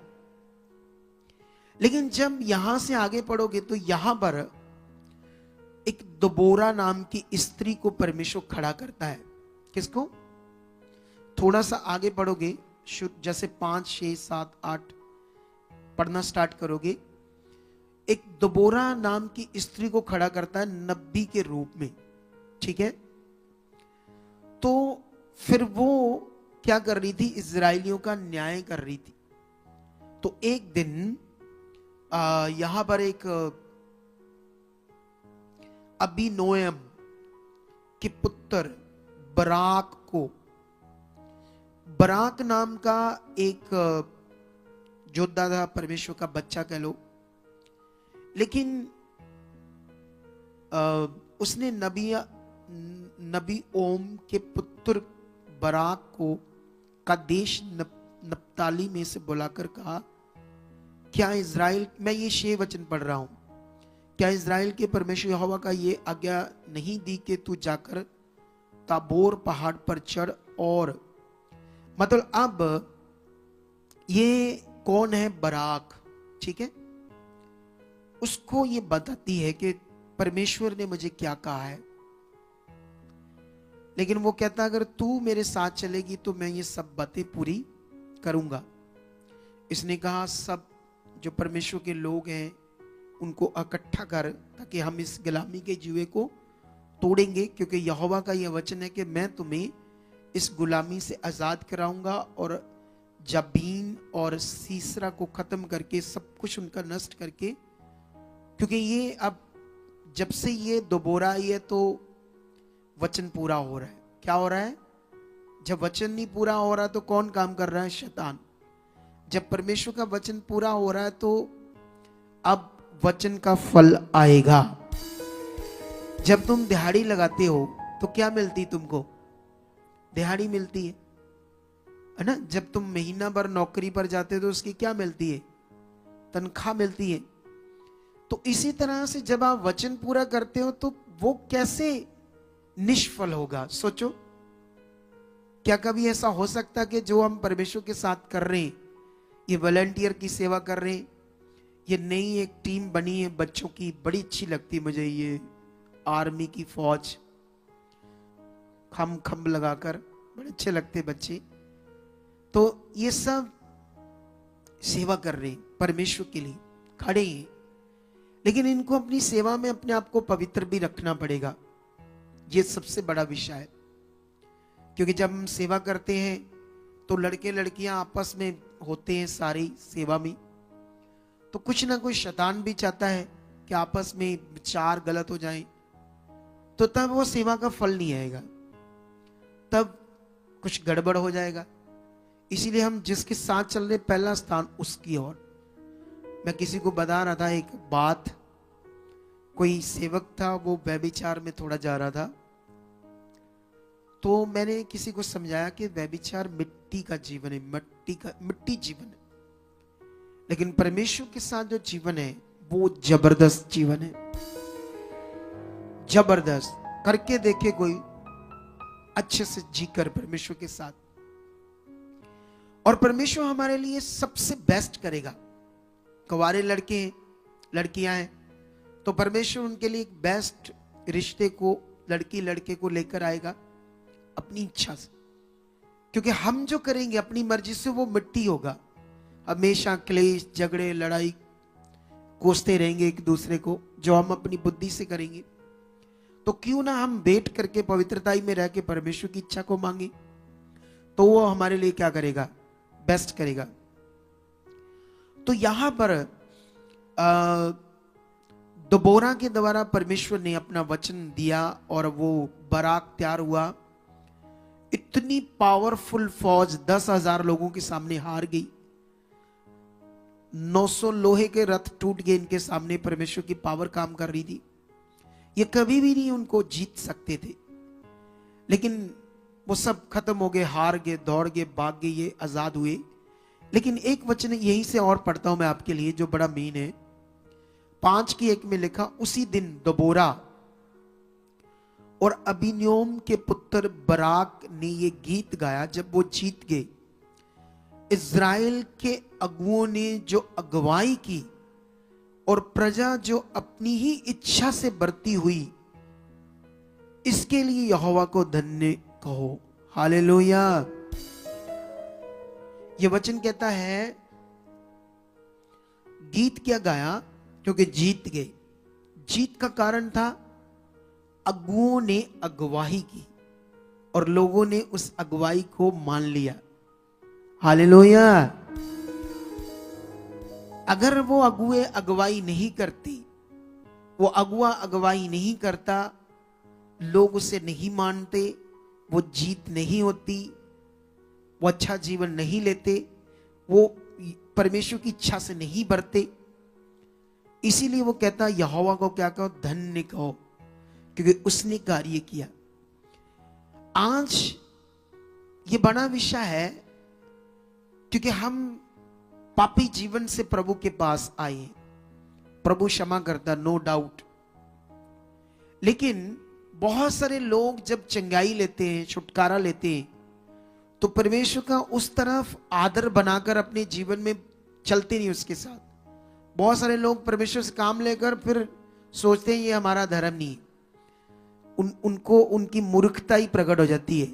लेकिन जब यहां से आगे पढ़ोगे तो यहां पर एक दबोरा नाम की स्त्री को परमेश्वर खड़ा करता है। किसको? थोड़ा सा आगे पढ़ोगे, जैसे 5, 6, 7, 8 पढ़ना स्टार्ट करोगे, एक दबोरा नाम की स्त्री को खड़ा करता है नबी के रूप में, ठीक है। तो फिर वो क्या कर रही थी, इजराइलियों का न्याय कर रही थी। तो एक दिन यहां पर एक अबीनोएम के पुत्र बराक को, बराक नाम का एक योद्धा था, परमेश्वर का बच्चा कह लो, लेकिन उसने नबी ओम के पुत्र बराक को का देश नप्ताली में से बुलाकर कहा, क्या इज़राइल, मैं ये 6 वचन पढ़ रहा हूं, क्या इज़राइल के परमेश्वर यहोवा का ये आज्ञा नहीं दी कि तू जाकर ताबोर पहाड़ पर चढ़, और मतलब अब ये कौन है, बराक, ठीक है। उसको ये बताती है कि परमेश्वर ने मुझे क्या कहा है, लेकिन वो कहता अगर तू मेरे साथ चलेगी तो मैं ये सब बातें पूरी करूंगा। इसने कहा सब जो परमेश्वर के लोग हैं उनको इकट्ठा कर, ताकि हम इस गुलामी के जुए को तोड़ेंगे, क्योंकि यहोवा का यह वचन है कि मैं तुम्हें इस गुलामी से आजाद कराऊंगा और जबीन और सीसरा को खत्म करके सब कुछ उनका नष्ट करके, क्योंकि ये अब जब से ये दोबारा आई है तो वचन पूरा हो रहा है। क्या हो रहा है, जब वचन नहीं पूरा हो रहा तो कौन काम कर रहा है, शैतान। जब परमेश्वर का वचन पूरा हो रहा है तो अब वचन का फल आएगा। जब तुम दिहाड़ी लगाते हो तो क्या मिलती तुमको, दिहाड़ी मिलती है ना। जब तुम महीना भर नौकरी पर जाते हो तो उसकी क्या मिलती है, तनख्वाह मिलती है। तो इसी तरह से जब आप वचन पूरा करते हो तो वो कैसे निष्फल होगा, सोचो। क्या कभी ऐसा हो सकता कि जो हम परमेश्वर के साथ कर रहे हैं, ये वॉलंटियर की सेवा कर रहे हैं, ये नई एक टीम बनी है बच्चों की, बड़ी अच्छी लगती है मुझे, ये आर्मी की फौज, खम्भ लगाकर बड़े अच्छे लगते बच्चे, तो ये सब सेवा कर रहे हैं, परमेश्वर के लिए खड़े हैं, लेकिन इनको अपनी सेवा में अपने आप को पवित्र भी रखना पड़ेगा। ये सबसे बड़ा विषय है, क्योंकि जब हम सेवा करते हैं तो लड़के लड़कियां आपस में होते हैं सारी सेवा में, तो कुछ ना कुछ शैतान भी चाहता है कि आपस में विचार गलत हो जाएं, तो तब वो सेवा का फल नहीं आएगा, तब कुछ गड़बड़ हो जाएगा। इसीलिए हम जिसके साथ चल रहे पहला स्थान उसकी ओर। मैं किसी को बता रहा था एक बात, कोई सेवक था वो व्यभिचार में थोड़ा जा रहा था, तो मैंने किसी को समझाया कि व्यभिचार मिट्टी का जीवन है, मिट्टी जीवन है, लेकिन परमेश्वर के साथ जो जीवन है वो जबरदस्त जीवन है, जबरदस्त। करके देखे कोई अच्छे से जीकर परमेश्वर के साथ, और परमेश्वर हमारे लिए सबसे बेस्ट करेगा। कुंवारे लड़के हैं, लड़कियां हैं, तो परमेश्वर उनके लिए एक बेस्ट रिश्ते को, लड़की लड़के को लेकर आएगा अपनी इच्छा से, क्योंकि हम जो करेंगे अपनी मर्जी से वो मिट्टी होगा। हमेशा क्लेश, झगड़े, लड़ाई, कोसते रहेंगे एक दूसरे को, जो हम अपनी बुद्धि से करेंगे। तो क्यों ना हम बैठ करके पवित्रता में रह के परमेश्वर की इच्छा को मांगे, तो वो हमारे लिए क्या करेगा, बेस्ट करेगा। तो यहां पर दबोरा के द्वारा परमेश्वर ने अपना वचन दिया और वो बराक तैयार हुआ। इतनी पावरफुल फौज 10,000 लोगों के सामने हार गई। 900 लोहे के रथ टूट गए इनके सामने। परमेश्वर की पावर काम कर रही थी, ये कभी भी नहीं उनको जीत सकते थे, लेकिन वो सब खत्म हो गए, हार गए, दौड़ गए, भाग गए, ये आजाद हुए। लेकिन एक वचन यहीं से और पढ़ता हूं मैं आपके लिए जो बड़ा मेन है। 5:1 में लिखा, उसी दिन दबोरा और अबीनोम के पुत्र बराक ने ये गीत गाया जब वो जीत गए। इज़राइल के अगुओं ने जो अगुवाई की और प्रजा जो अपनी ही इच्छा से बढ़ती हुई, इसके लिए यहोवा को धन्य कहो। हालेलुया। ये वचन कहता है, गीत क्या गाया क्योंकि जीत गए। जीत का कारण था अगुओं ने अगुवाई की और लोगों ने उस अगुवाई को मान लिया। हालेलुया। अगर वो अगुए अगुवाई नहीं करती, वो अगुआ अगुवाई नहीं करता, लोग उसे नहीं मानते, वो जीत नहीं होती, वो अच्छा जीवन नहीं लेते, वो परमेश्वर की इच्छा से नहीं बढ़ते। इसीलिए वो कहता यहोवा को क्या कहो, धन्य कहो, क्योंकि उसने कार्य किया। आज ये बड़ा विषय है क्योंकि हम पापी जीवन से प्रभु के पास आए। प्रभु क्षमा करता, नो डाउट। लेकिन बहुत सारे लोग जब चंगाई लेते हैं, छुटकारा लेते हैं, तो परमेश्वर का उस तरफ आदर बनाकर अपने जीवन में चलते नहीं उसके साथ। बहुत सारे लोग परमेश्वर से काम लेकर फिर सोचते हैं ये हमारा धर्म नहीं है। उनको उनकी मूर्खता ही प्रकट हो जाती है।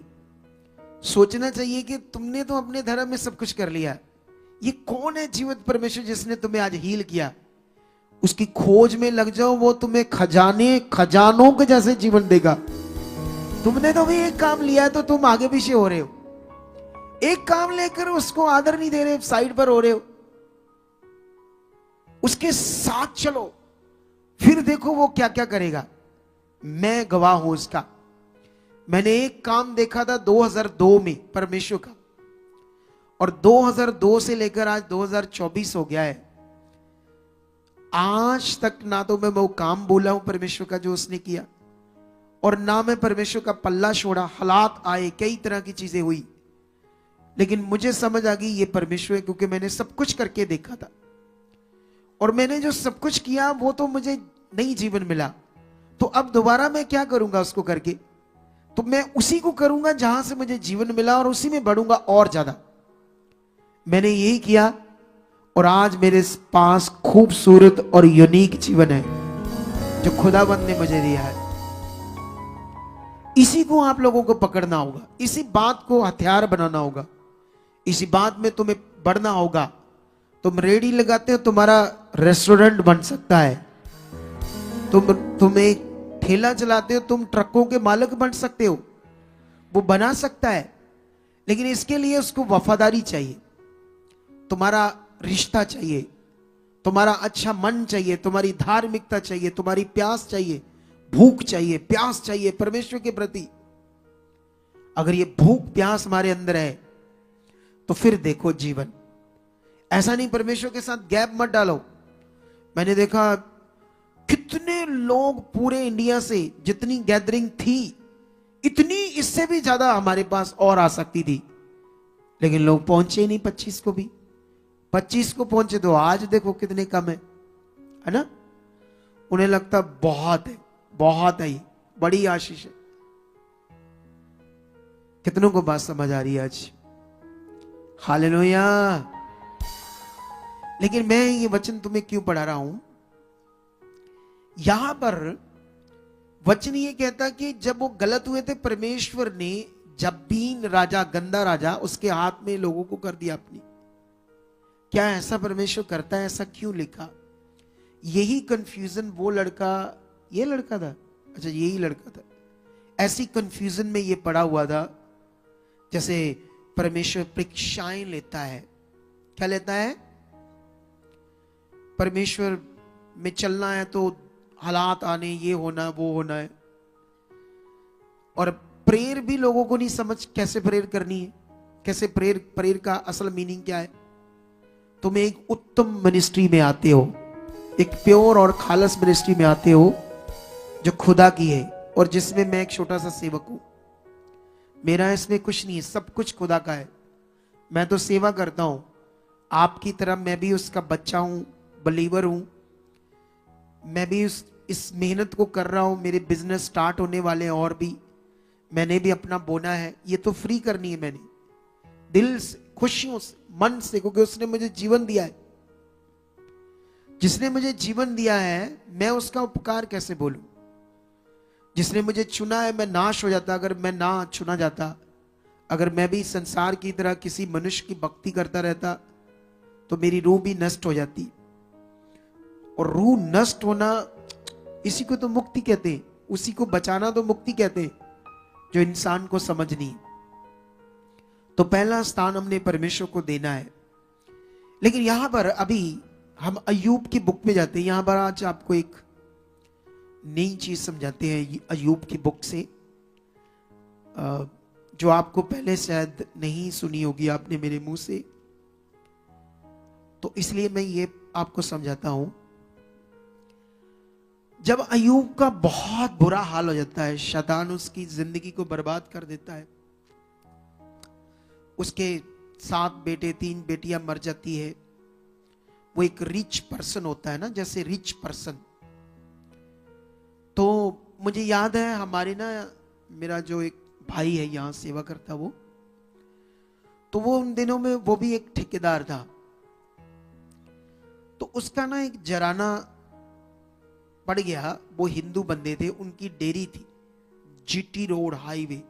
सोचना चाहिए कि तुमने तो अपने धर्म में सब कुछ कर लिया, ये कौन है जीवित परमेश्वर जिसने तुम्हें आज हील किया? उसकी खोज में लग जाओ, वो तुम्हें खजानों के जैसे जीवन देगा। तुमने तो भी एक काम लिया है तो तुम आगे पीछे हो रहे हो। एक काम लेकर उसको आदर नहीं दे रहे, साइड पर हो रहे हो। उसके साथ चलो, फिर देखो वो क्या क्या करेगा। मैं गवाह हूं उसका। मैंने एक काम देखा था 2002 में परमेश्वर का, और 2002 से लेकर आज 2024 हो गया है। आज तक ना तो मैं वो काम बोला हूं परमेश्वर का जो उसने किया, और ना मैं परमेश्वर का पल्ला छोड़ा। हालात आए, कई तरह की चीजें हुई, लेकिन मुझे समझ आ गई ये परमेश्वर है, क्योंकि मैंने सब कुछ करके देखा था। और मैंने जो सब कुछ किया वो तो मुझे नई जीवन मिला, तो अब दोबारा मैं क्या करूंगा उसको करके? तो मैं उसी को करूंगा जहां से मुझे जीवन मिला, और उसी में बढ़ूंगा और ज्यादा। मैंने यही किया, और आज मेरे पास खूबसूरत और यूनिक जीवन है जो खुदावंद ने मुझे दिया है। इसी को आप लोगों को पकड़ना होगा, इसी बात को हथियार बनाना होगा, इसी बात में तुम्हें बढ़ना होगा। तुम रेडी लगाते हो, तुम्हारा रेस्टोरेंट बन सकता है। तुम एक ठेला चलाते हो, तुम ट्रकों के मालिक बन सकते हो, वो बना सकता है। लेकिन इसके लिए उसको वफादारी चाहिए, तुम्हारा रिश्ता चाहिए, तुम्हारा अच्छा मन चाहिए, तुम्हारी धार्मिकता चाहिए, तुम्हारी प्यास चाहिए, भूख चाहिए, प्यास चाहिए परमेश्वर के प्रति। अगर ये भूख प्यास हमारे अंदर है तो फिर देखो जीवन। ऐसा नहीं परमेश्वर के साथ गैप मत डालो। मैंने देखा कितने लोग पूरे इंडिया से, जितनी गैदरिंग थी इतनी, इससे भी ज्यादा हमारे पास और आ सकती थी, लेकिन लोग पहुंचे नहीं 25 को भी। 25 को पहुंचे तो आज देखो कितने कम है ना। उन्हें लगता बहुत है, बहुत है, बड़ी आशीष है। कितनों को बात समझ आ रही है आज? हालेलुया। लेकिन मैं ये वचन तुम्हें क्यों पढ़ा रहा हूं? यहां पर वचन ये कहता कि जब वो गलत हुए थे, परमेश्वर ने जब्बीन राजा, गंदा राजा, उसके हाथ में लोगों को कर दिया अपनी। क्या ऐसा परमेश्वर करता है? ऐसा क्यों लिखा? यही कंफ्यूजन वो लड़का, ये लड़का था, अच्छा यही लड़का था, ऐसी कंफ्यूजन में ये पड़ा हुआ था। जैसे परमेश्वर परीक्षाएं लेता है। क्या लेता है? परमेश्वर में चलना है तो हालात आने, ये होना, वो होना है। और प्रेयर भी लोगों को नहीं समझ कैसे प्रेयर करनी है, कैसे प्रेयर का असल मीनिंग क्या है। तुम एक उत्तम मिनिस्ट्री में आते हो, एक प्योर और खालस मिनिस्ट्री में आते हो जो खुदा की है, और जिसमें मैं एक छोटा सा सेवक हूं। मेरा इसमें कुछ नहीं है, सब कुछ खुदा का है। मैं तो सेवा करता हूं, आपकी तरह मैं भी उसका बच्चा हूं, बिलीवर हूं। मैं भी इस मेहनत को कर रहा हूं। मेरे बिजनेस स्टार्ट होने वाले हैं, और भी मैंने भी अपना बोना है। ये तो फ्री करनी है मैंने, दिल से, खुशियों से, मन से, क्योंकि उसने मुझे जीवन दिया है। जिसने मुझे जीवन दिया है, मैं उसका उपकार कैसे बोलूं? जिसने मुझे चुना है, मैं नाश हो जाता अगर मैं ना चुना जाता। अगर मैं भी संसार की तरह किसी मनुष्य की भक्ति करता रहता तो मेरी रूह भी नष्ट हो जाती। और रूह नष्ट होना, इसी को तो मुक्ति कहते हैं, उसी को बचाना तो मुक्ति कहते हैं, जो इंसान को समझनी है। तो पहला स्थान हमने परमेश्वर को देना है। लेकिन यहां पर अभी हम अय्यूब की बुक में जाते हैं। यहां पर आज आपको एक नई चीज समझाते हैं अय्यूब की बुक से, जो आपको पहले शायद नहीं सुनी होगी आपने मेरे मुंह से, तो इसलिए मैं ये आपको समझाता हूं। जब अय्यूब का बहुत बुरा हाल हो जाता है, शैतान उसकी जिंदगी को बर्बाद कर देता है, उसके 7 बेटे 3 बेटियां मर जाती है। वो एक रिच पर्सन होता है ना, जैसे रिच पर्सन। तो मुझे याद है हमारे ना, मेरा जो एक भाई है यहां सेवा करता, वो तो वो उन दिनों में वो भी एक ठेकेदार था। तो उसका ना एक जराना पड़ गया। वो हिंदू बंदे थे, उनकी डेयरी थी जीटी रोड हाईवे,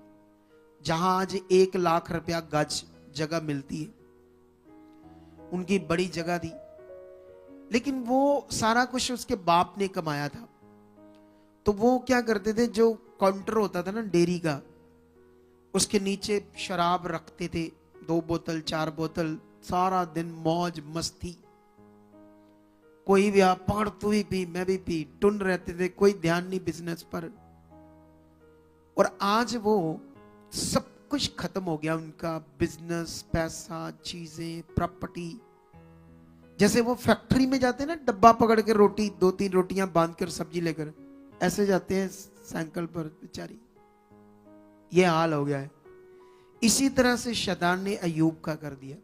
जहां आज 1 लाख रुपया गज जगह मिलती है। उनकी बड़ी जगह थी, लेकिन वो सारा कुछ उसके बाप ने कमाया था। तो वो क्या करते थे, जो काउंटर होता था ना डेयरी का, उसके नीचे शराब रखते थे, 2 बोतल 4 बोतल, सारा दिन मौज मस्ती। कोई भी आप पकड़, तू भी पी मैं भी पी, टुन रहते थे, कोई ध्यान नहीं बिजनेस पर। और आज वो सब कुछ खत्म हो गया, उनका बिजनेस, पैसा, चीजें, प्रॉपर्टी। जैसे वो फैक्ट्री में जाते हैं ना, डब्बा पकड़ के रोटी 2-3 रोटियां बांध कर सब्जी लेकर, ऐसे जाते हैं साइकिल पर बेचारी। ये हाल हो गया है। इसी तरह से शैतान ने अय्यूब का कर दिया,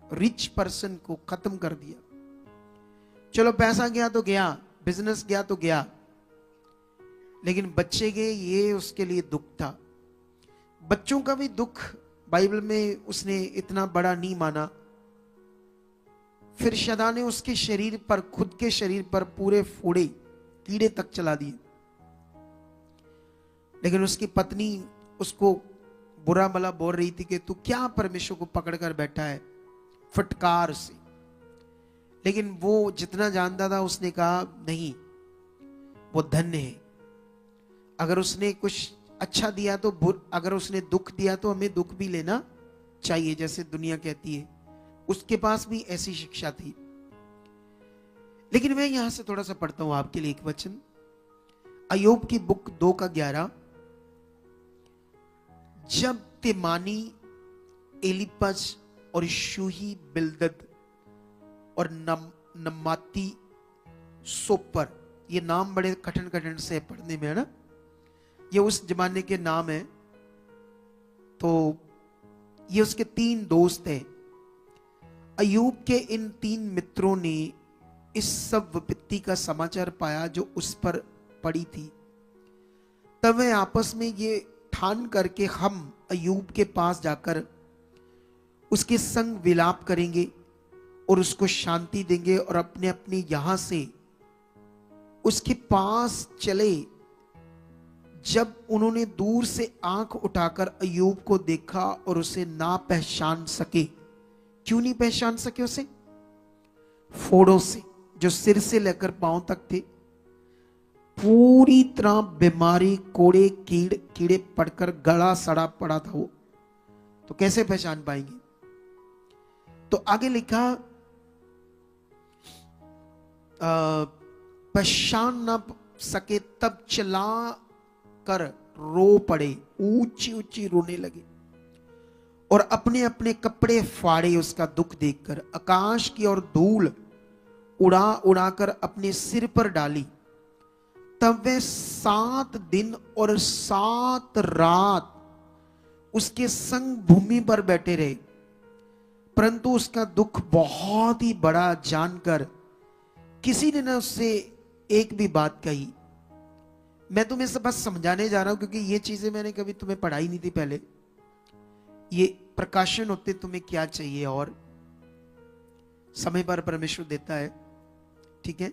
रिच पर्सन को खत्म कर दिया। चलो पैसा गया तो गया, बिजनेस गया तो गया, लेकिन बच्चे गए, ये उसके लिए दुख था। बच्चों का भी दुख बाइबल में उसने इतना बड़ा नहीं माना। फिर शैतान ने उसके शरीर पर, खुद के शरीर पर पूरे फोड़े, कीड़े तक चला दिए। लेकिन उसकी पत्नी उसको बुरा भला बोल रही थी कि तू क्या परमेश्वर को पकड़ कर बैठा है, फटकार से। लेकिन वो जितना जानता था, उसने कहा नहीं, वो धन्य है। अगर उसने कुछ अच्छा दिया तो, अगर उसने दुख दिया तो हमें दुख भी लेना चाहिए, जैसे दुनिया कहती है। उसके पास भी ऐसी शिक्षा थी। लेकिन मैं यहां से थोड़ा सा पढ़ता हूं आपके लिए एक वचन, अय्यूब की बुक 2:11। जब तेमानी, एलिपज और शूही, बिल्दद और नमाती सोपर, ये नाम बड़े कठिन कठिन से पढ़ने में है ना, ये उस जमाने के नाम है। तो ये उसके 3 दोस्त हैं। अय्यूब के इन 3 मित्रों ने इस सब विपत्ति का समाचार पाया जो उस पर पड़ी थी। तब वे आपस में ये ठान करके, हम अय्यूब के पास जाकर उसके संग विलाप करेंगे और उसको शांति देंगे, और अपने अपने यहां से उसके पास चले। जब उन्होंने दूर से आंख उठाकर अय्यूब को देखा और उसे ना पहचान सके। क्यों नहीं पहचान सके उसे? फोड़ों से, जो सिर से लेकर पांव तक थे, पूरी तरह बीमारी, कोड़े, कीड़े पड़कर गला सड़ा पड़ा था वो। तो कैसे पहचान पाएंगे? तो आगे लिखा, पहचान ना सके तब चिल्ला कर रो पड़े, ऊंची ऊंची रोने लगे और अपने अपने कपड़े फाड़े उसका दुख देखकर। आकाश की और धूल उड़ा उड़ाकर अपने सिर पर डाली। तब वे 7 दिन और 7 रात उसके संग भूमि पर बैठे रहे, परंतु उसका दुख बहुत ही बड़ा जानकर किसी ने न उससे एक भी बात कही। मैं तुम्हें सब बस समझाने जा रहा हूं, क्योंकि ये चीजें मैंने कभी तुम्हें पढ़ाई नहीं थी पहले। ये प्रकाशन होते तुम्हें क्या चाहिए, और समय पर परमेश्वर देता है, ठीक है।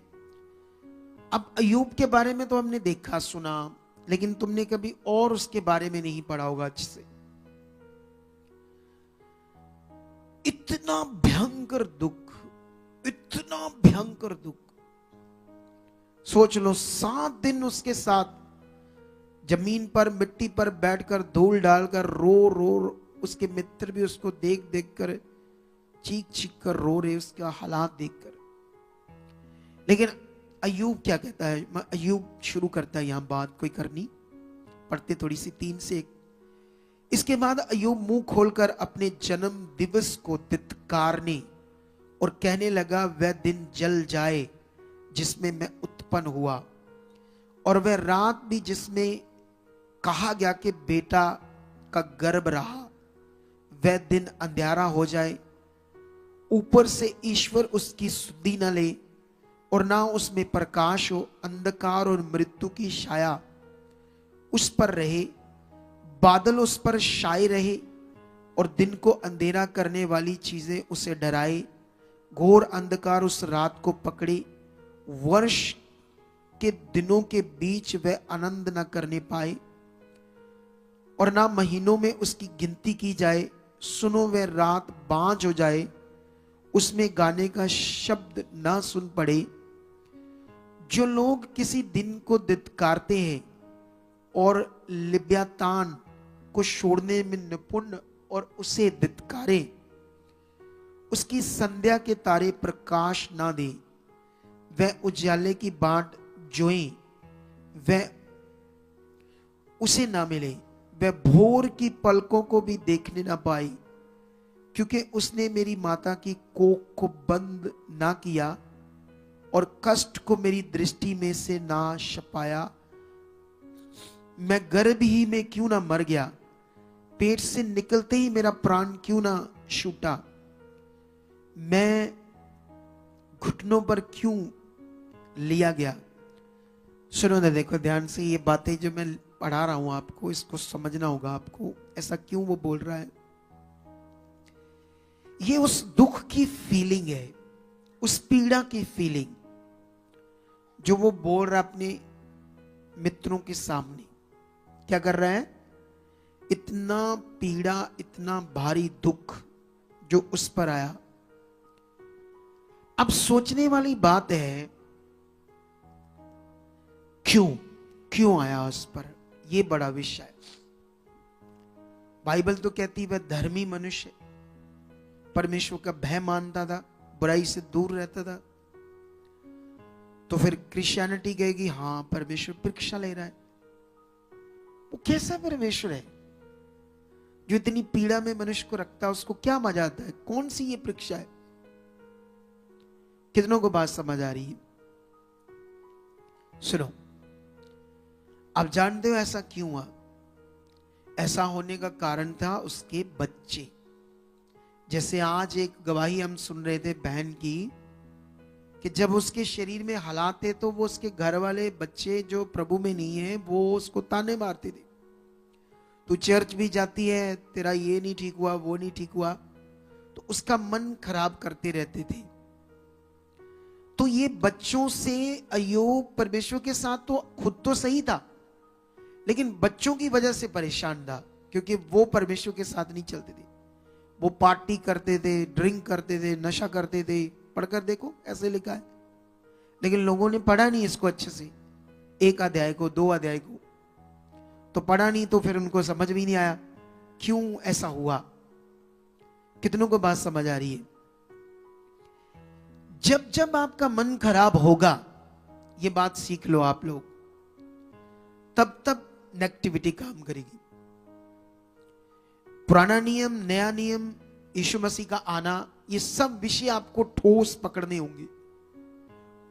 अब अय्यूब के बारे में तो हमने देखा सुना, लेकिन तुमने कभी और उसके बारे में नहीं पढ़ा होगा अच्छे से। इतना भयंकर दुख, इतना भयंकर दुख। सोच लो 7 दिन उसके साथ जमीन पर मिट्टी पर बैठकर धूल डालकर रो रो, उसके मित्र भी उसको देख देख कर चीख चीख कर रो रहे उसका हालात देखकर। लेकिन अय्यूब क्या कहता है? अय्यूब शुरू करता है यहां बात कोई करनी, पढ़ते थोड़ी सी 3 से 1। इसके बाद अय्यूब मुंह खोलकर अपने जन्म दिवस को तितकारने और कहने लगा, वह दिन जल जाए जिसमें मैं उत्पन्न हुआ, और वह रात भी जिसमें कहा गया कि बेटा का गर्भ रहा। वह दिन अंधेरा हो जाए, ऊपर से ईश्वर उसकी सुधि न ले और ना उसमें प्रकाश हो। अंधकार और मृत्यु की छाया उस पर रहे, बादल उस पर छाए रहे और दिन को अंधेरा करने वाली चीजें उसे डराए। घोर अंधकार उस रात को पकड़े, वर्ष के दिनों के बीच वह आनंद न करने पाए और ना महीनों में उसकी गिनती की जाए। सुनो, वह रात बांझ हो जाए, उसमें गाने का शब्द ना सुन पड़े। जो लोग किसी दिन को धिक्कारते हैं और लिव्यातान को छोड़ने में निपुण और उसे धिक्कारे, उसकी संध्या के तारे प्रकाश ना दे, वह उजाले की बाट जोए, वह उसे ना मिले, वह भोर की पलकों को भी देखने ना पाए, क्योंकि उसने मेरी माता की कोख को बंद ना किया और कष्ट को मेरी दृष्टि में से ना छुपाया। मैं गर्भ ही में क्यों ना मर गया, पेट से निकलते ही मेरा प्राण क्यों ना छूटा। मैं घुटनों पर क्यों लिया गया। सुनो ना, देखो ध्यान से, ये बातें जो मैं पढ़ा रहा हूं आपको, इसको समझना होगा आपको, ऐसा क्यों वो बोल रहा है। ये उस दुख की फीलिंग है, उस पीड़ा की फीलिंग जो वो बोल रहा है अपने मित्रों के सामने। क्या कर रहा है? इतना पीड़ा, इतना भारी दुख जो उस पर आया। अब सोचने वाली बात है, क्यों आया उस पर, यह बड़ा विषय है। बाइबल तो कहती वह धर्मी मनुष्य, परमेश्वर का भय मानता था, बुराई से दूर रहता था। तो फिर क्रिश्चियनिटी कहेगी हां परमेश्वर परीक्षा ले रहा है। वो कैसा परमेश्वर है जो इतनी पीड़ा में मनुष्य को रखता है? उसको क्या मजा आता है? कौन सी ये परीक्षा है? कितनों को बात समझ आ रही है? सुनो, आप जानते हो ऐसा क्यों हुआ? ऐसा होने का कारण था उसके बच्चे। जैसे आज एक गवाही हम सुन रहे थे बहन की, कि जब उसके शरीर में हालात थे तो वो उसके घर वाले बच्चे जो प्रभु में नहीं है वो उसको ताने मारते थे। तू चर्च भी जाती है, तेरा ये नहीं ठीक हुआ, वो नहीं ठीक हुआ, तो उसका मन खराब करते रहते थे। तो ये बच्चों से अय्यूब परमेश्वर के साथ तो खुद तो सही था, लेकिन बच्चों की वजह से परेशान था, क्योंकि वो परमेश्वर के साथ नहीं चलते थे। वो पार्टी करते थे, ड्रिंक करते थे, नशा करते थे। पढ़कर देखो, ऐसे लिखा है। लेकिन लोगों ने पढ़ा नहीं इसको अच्छे से, 1 अध्याय को, 2 अध्याय को तो पढ़ा नहीं, तो फिर उनको समझ भी नहीं आया क्यों ऐसा हुआ। कितनों को बात समझ आ रही है? जब जब आपका मन खराब होगा, ये बात सीख लो आप लोग, तब तब नेगेटिविटी काम करेगी। पुराना नियम, नया नियम, यीशु मसीह का आना, ये सब विषय आपको ठोस पकड़ने होंगे।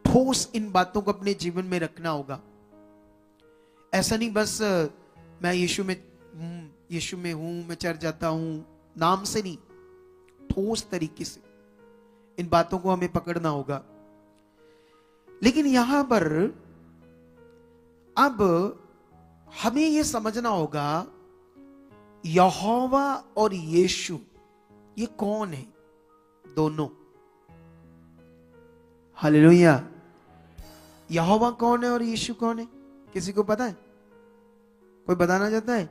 ठोस इन बातों को अपने जीवन में रखना होगा। ऐसा नहीं बस मैं यीशु में हूं, मैं चर्च जाता हूं, नाम से नहीं, ठोस तरीके से इन बातों को हमें पकड़ना होगा। लेकिन यहां पर अब हमें यह समझना होगा, यहोवा और यीशु ये कौन है? दोनों। हालेलुया। यहोवा कौन है और यीशु कौन है? किसी को पता है? कोई बताना चाहता है?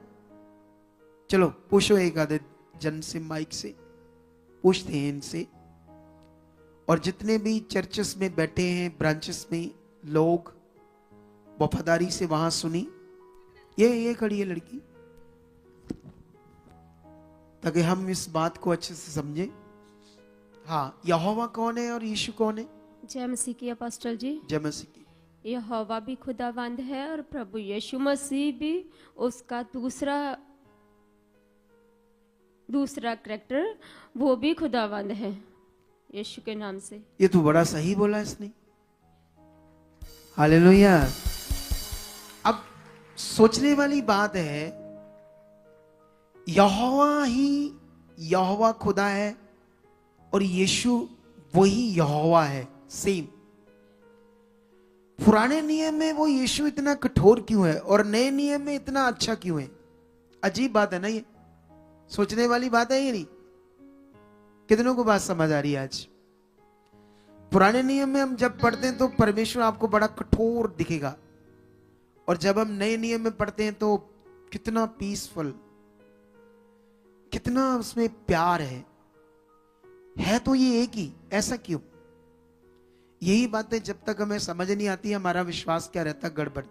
चलो पूछो एक आधे जन से, माइक से पूछते हैं इनसे। और जितने भी चर्चेस में बैठे हैं, ब्रांचेस में लोग, वफादारी से वहां सुनी। ये खड़ी है लड़की, ताकि हम इस बात को अच्छे से समझें। हाँ, यहोवा कौन है और यीशु कौन है? जय मसीह की अपोस्टल जी। जय मसीह की। यहोवा भी खुदावंद है और प्रभु यीशु मसीह भी उसका दूसरा करैक्टर, वो भी खुदावंद है यीशु के नाम से। ये तो बड़ा सही बोला इसने। हालेलुया। अब सोचने वाली बात है, यहोवा ही यहोवा खुदा है और यीशु वही यहोवा है, सेम। पुराने नियम में वो यीशु इतना कठोर क्यों है और नए नियम में इतना अच्छा क्यों है? अजीब बात है ना ये, सोचने वाली बात है ये नहीं? कितनों को बात समझ आ रही है आज? पुराने नियम में हम जब पढ़ते हैं तो परमेश्वर आपको बड़ा कठोर दिखेगा, और जब हम नए नियम में पढ़ते हैं तो कितना पीसफुल, कितना उसमें प्यार है तो ये एक ही। ऐसा क्यों? यही बातें जब तक हमें समझ नहीं आती, हमारा विश्वास क्या रहता, गड़बड़।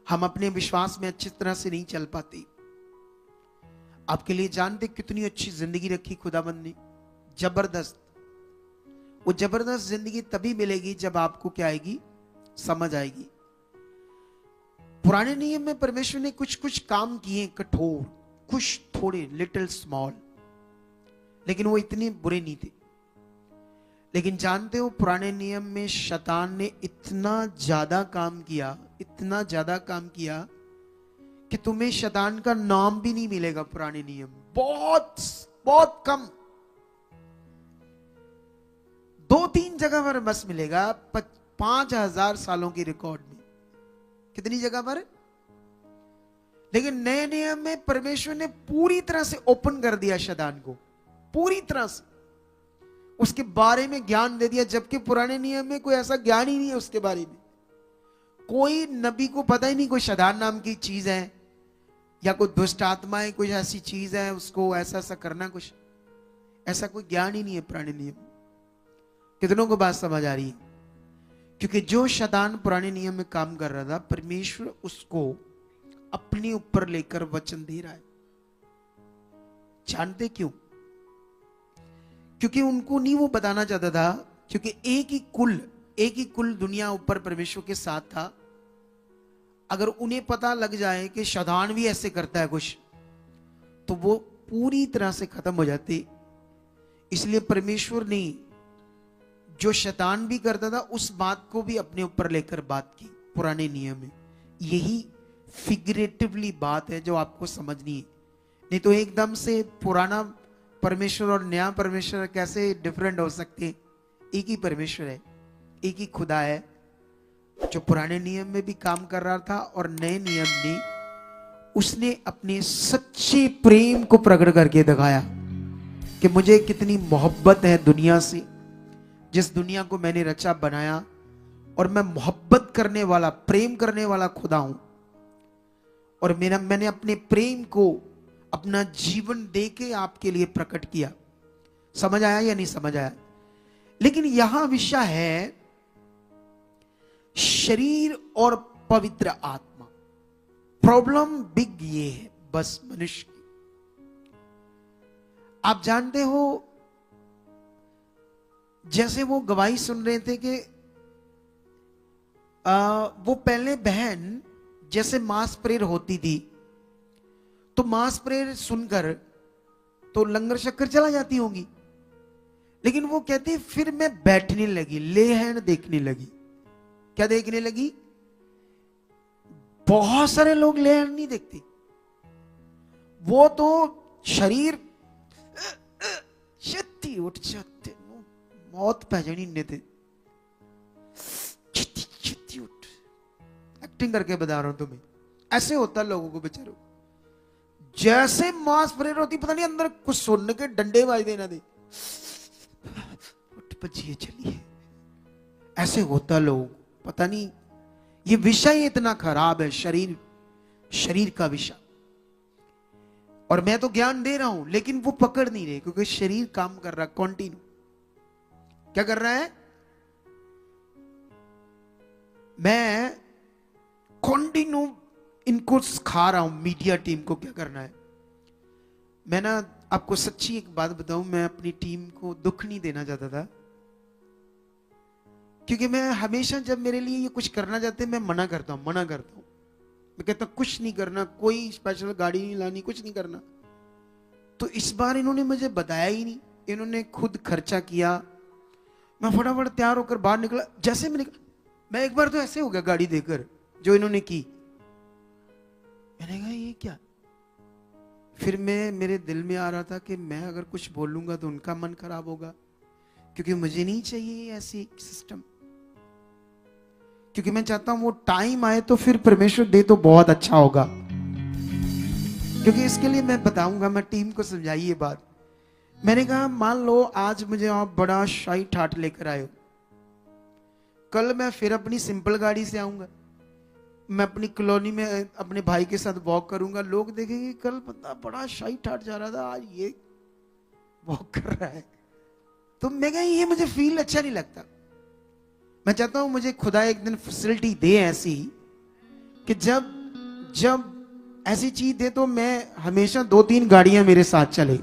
हम अपने विश्वास में अच्छी तरह से नहीं चल पाते। आपके लिए जानते कितनी अच्छी जिंदगी रखी खुदाबंद ने, जबरदस्त। वो जबरदस्त जिंदगी तभी मिलेगी जब आपको क्या आएगी, समझ आएगी। पुराने नियम में परमेश्वर ने कुछ कुछ काम किए कठोर, कुछ थोड़े लिटिल स्मॉल, लेकिन वो इतने बुरे नहीं थे। लेकिन जानते हो पुराने नियम में शैतान ने इतना ज्यादा काम किया, इतना ज्यादा काम किया कि तुम्हें शैतान का नाम भी नहीं मिलेगा पुराने नियम। बहुत बहुत कम, 2-3 जगह पर बस मिलेगा 5000 सालों के रिकॉर्ड में। कितनी जगह पर? लेकिन नए नियम में परमेश्वर ने पूरी तरह से ओपन कर दिया शैतान को, पूरी तरह से उसके बारे में ज्ञान दे दिया, जबकि पुराने नियम में कोई ऐसा ज्ञान ही नहीं है उसके बारे में। कोई नबी को पता ही नहीं कोई शैतान नाम की चीज है, या कोई दुष्ट आत्माएं कुछ ऐसी चीज है, उसको ऐसा ऐसा करना, कुछ ऐसा कोई ज्ञान ही नहीं है पुराने नियम। कितनों को बात समझ आ रही है? क्योंकि जो शैतान पुराने नियम में काम कर रहा था, परमेश्वर उसको अपने ऊपर लेकर वचन दे रहा है। जानते क्यों? क्योंकि उनको नहीं वो बताना चाहता था, क्योंकि एक ही कुल दुनिया ऊपर परमेश्वर के साथ था। अगर उन्हें पता लग जाए कि शैतान भी ऐसे करता है कुछ, तो वो पूरी तरह से खत्म हो जाते। इसलिए परमेश्वर ने जो शैतान भी करता था उस बात को भी अपने ऊपर लेकर बात की पुराने नियम में। यही फिगरेटिवली बात है जो आपको समझनी है। नहीं तो एकदम से पुराना परमेश्वर और नया परमेश्वर कैसे डिफरेंट हो सकते हैं? एक ही परमेश्वर है, एक ही खुदा है, जो पुराने नियम में भी काम कर रहा था और नए नियम में उसने अपने सच्चे प्रेम को प्रकट करके दिखाया कि मुझे कितनी मोहब्बत है दुनिया से, जिस दुनिया को मैंने रचा बनाया, और मैं मोहब्बत करने वाला, प्रेम करने वाला खुदा हूं। और मैंने अपने प्रेम को अपना जीवन देके आपके लिए प्रकट किया। समझ आया या नहीं समझ आया? लेकिन यहां विषय है शरीर और पवित्र आत्मा। प्रॉब्लम बिग ये है बस मनुष्य की। आप जानते हो, जैसे वो गवाही सुन रहे थे कि वो पहले बहन जैसे मांस प्रेर होती थी, तो मांस प्रेर सुनकर तो लंगर शक्कर चला जाती होंगी। लेकिन वो कहती फिर मैं बैठने लगी, ले हैंड देखने लगी। क्या देखने लगी? बहुत सारे लोग ले हैंड नहीं देखते, वो तो शरीर छत्ती उठ जाते, मौत पै जानी ने थे, छत्ती उठ। एक्टिंग करके बता रहा हूं तुम्हें, ऐसे होता लोगों को बेचारों। जैसे मांस प्रेर होती, पता नहीं अंदर कुछ सुनने के डंडे बाज देना दे, उठ बचिए चलिए। ऐसे होता लोग, पता नहीं। ये विषय इतना खराब है, शरीर का विषय। और मैं तो ज्ञान दे रहा हूं, लेकिन वो पकड़ नहीं रहे, क्योंकि शरीर काम कर रहा है कॉन्टिन्यू। क्या कर रहा है? मैं कंटिन्यू इनको सिखा रहा हूं, मीडिया टीम को क्या करना है। मैं ना आपको सच्ची एक बात बताऊं, मैं अपनी टीम को दुख नहीं देना चाहता था, क्योंकि मैं हमेशा जब मेरे लिए ये कुछ करना चाहते मैं मना करता हूं। मैं कहता हूं कुछ नहीं करना, कोई स्पेशल गाड़ी नहीं लानी, कुछ नहीं करना। तो इस बार इन्होंने मुझे बताया ही नहीं, इन्होंने खुद खर्चा किया। मैं फटाफट तैयार होकर बाहर निकला। जैसे मैं एक बार तो ऐसे हो गया गाड़ी देकर जो इन्होंने की। मैंने कहा ये क्या। फिर मेरे दिल में आ रहा था कि मैं अगर कुछ बोलूंगा तो उनका मन खराब होगा, क्योंकि मुझे नहीं चाहिए ऐसी सिस्टम। क्योंकि मैं चाहता हूं वो टाइम आए तो फिर परमेश्वर दे तो बहुत अच्छा होगा। क्योंकि इसके लिए मैं बताऊंगा, मैं टीम को समझाई ये बात। मैंने कहा मान लो आज मुझे आप बड़ा शाही ठाट लेकर आए हो, कल मैं फिर अपनी सिंपल गाड़ी से आऊंगा, मैं अपनी कॉलोनी में अपने भाई के साथ वॉक करूंगा, लोग देखेंगे कल बंदा बड़ा शाही ठाट जा रहा था, आज ये वॉक कर रहा है। तो मैं कहा ये मुझे फील अच्छा नहीं लगता। मैं चाहता हूं मुझे खुदा एक दिन फैसिलिटी दे ऐसी कि जब ऐसी चीज दे तो मैं हमेशा 2-3 गाड़ियां मेरे साथ चले,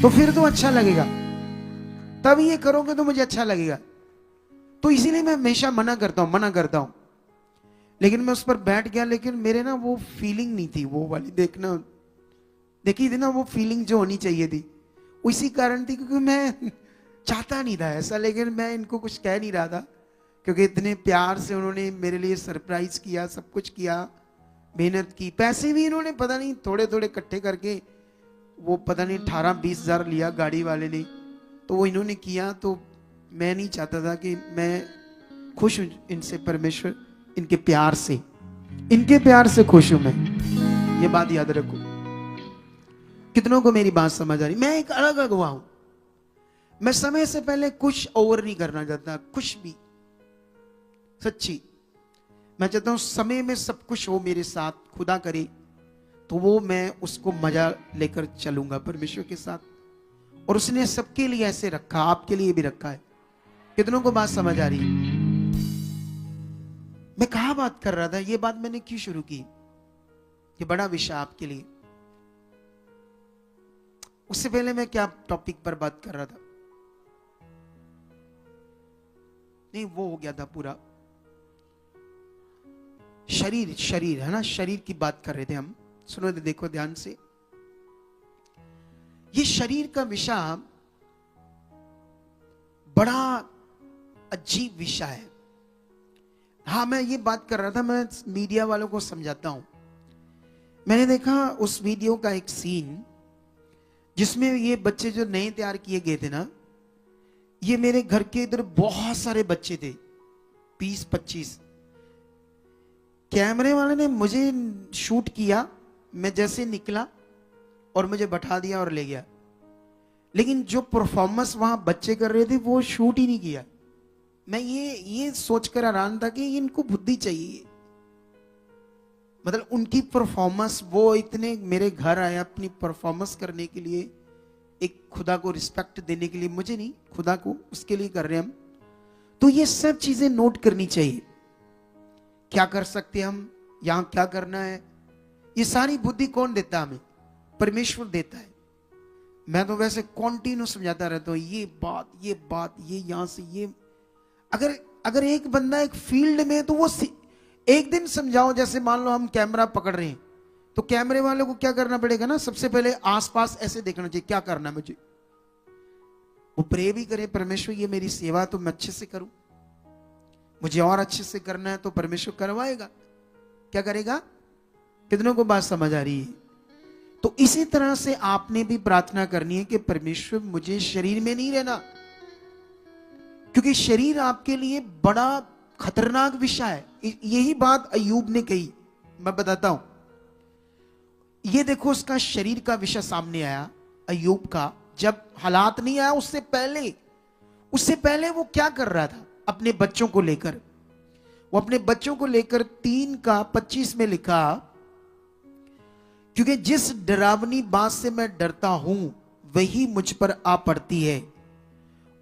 तो फिर तो अच्छा लगेगा। तब ये करोगे तो मुझे अच्छा लगेगा। तो इसीलिए मैं हमेशा मना करता हूं। लेकिन मैं उस पर बैठ गया, लेकिन मेरे ना वो फीलिंग नहीं थी, वो वाली देखी थी ना, वो फीलिंग जो होनी चाहिए थी, उसी कारण थी। क्योंकि मैं चाहता नहीं था ऐसा, लेकिन मैं इनको कुछ कह नहीं रहा था, क्योंकि इतने प्यार से उन्होंने मेरे लिए सरप्राइज किया, सब कुछ किया, मेहनत की। पैसे भी इन्होंने पता नहीं थोड़े थोड़े इकट्ठे करके, वो पता नहीं 18-20 हजार लिया गाड़ी वाले ने, तो वो इन्होंने किया। तो मैं नहीं चाहता था कि मैं खुश हूं इनसे, परमेश्वर इनके प्यार से खुश हूं मैं। ये बात याद रखो। कितनों को मेरी बात समझ आ रही। मैं एक अलग अगुवा हूं। मैं समय से पहले कुछ ओवर नहीं करना चाहता, कुछ भी। सच्ची मैं चाहता हूं समय में सब कुछ हो मेरे साथ, खुदा करे तो वो मैं उसको मजा लेकर चलूंगा परमेश्वर के साथ। और उसने सबके लिए ऐसे रखा, आपके लिए भी रखा है। कितनों को बात समझ आ रही है। मैं कहां बात कर रहा था, ये बात मैंने क्यों शुरू की, ये बड़ा विषय आपके लिए। उससे पहले मैं क्या टॉपिक पर बात कर रहा था, नहीं वो हो गया था पूरा। शरीर है ना, शरीर की बात कर रहे थे हम। सुनो देखो ध्यान से, ये शरीर का विषय बड़ा अजीब विषय है। हाँ मैं ये बात कर रहा था, मैं मीडिया वालों को समझाता हूं। मैंने देखा उस वीडियो का एक सीन जिसमें ये बच्चे जो नए तैयार किए गए थे ना, ये मेरे घर के इधर बहुत सारे बच्चे थे, 20-25। कैमरे वाले ने मुझे शूट किया, मैं जैसे निकला और मुझे बैठा दिया और ले गया। लेकिन जो परफॉर्मेंस वहां बच्चे कर रहे थे वो शूट ही नहीं किया। मैं ये सोचकर हैरान था कि इनको बुद्धि चाहिए। मतलब उनकी परफॉर्मेंस, वो इतने मेरे घर आए अपनी परफॉर्मेंस करने के लिए, एक खुदा को रिस्पेक्ट देने के लिए, मुझे नहीं खुदा को, उसके लिए कर रहे हैं हम। तो ये सब चीजें नोट करनी चाहिए। क्या कर सकते हैं हम, यहां क्या करना है, ये सारी बुद्धि कौन देता है हमें, परमेश्वर देता है। मैं तो वैसे कॉन्टिन्यू समझाता रहता हूं, ये बात ये यहां से ये। अगर एक बंदा एक फील्ड में, तो वो एक दिन समझाओ। जैसे मान लो हम कैमरा पकड़ रहे हैं, तो कैमरे वाले को क्या करना पड़ेगा ना, सबसे पहले आसपास ऐसे देखना चाहिए, क्या करना है मुझे। वो प्रे भी करे, परमेश्वर ये मेरी सेवा तो मैं अच्छे से करूं, मुझे और अच्छे से करना है, तो परमेश्वर करवाएगा। क्या करेगा। कितनों को बात समझ आ रही है। तो इसी तरह से आपने भी प्रार्थना करनी है कि परमेश्वर मुझे शरीर में नहीं रहना, क्योंकि शरीर आपके लिए बड़ा खतरनाक विषय है। यही बात अय्यूब ने कही, मैं बताता हूं। ये देखो उसका शरीर का विषय सामने आया अय्यूब का, जब हालात नहीं आया उससे पहले वो क्या कर रहा था अपने बच्चों को लेकर। वो अपने बच्चों को लेकर 3:25 में लिखा, क्योंकि जिस डरावनी बात से मैं डरता हूं वही मुझ पर आ पड़ती है,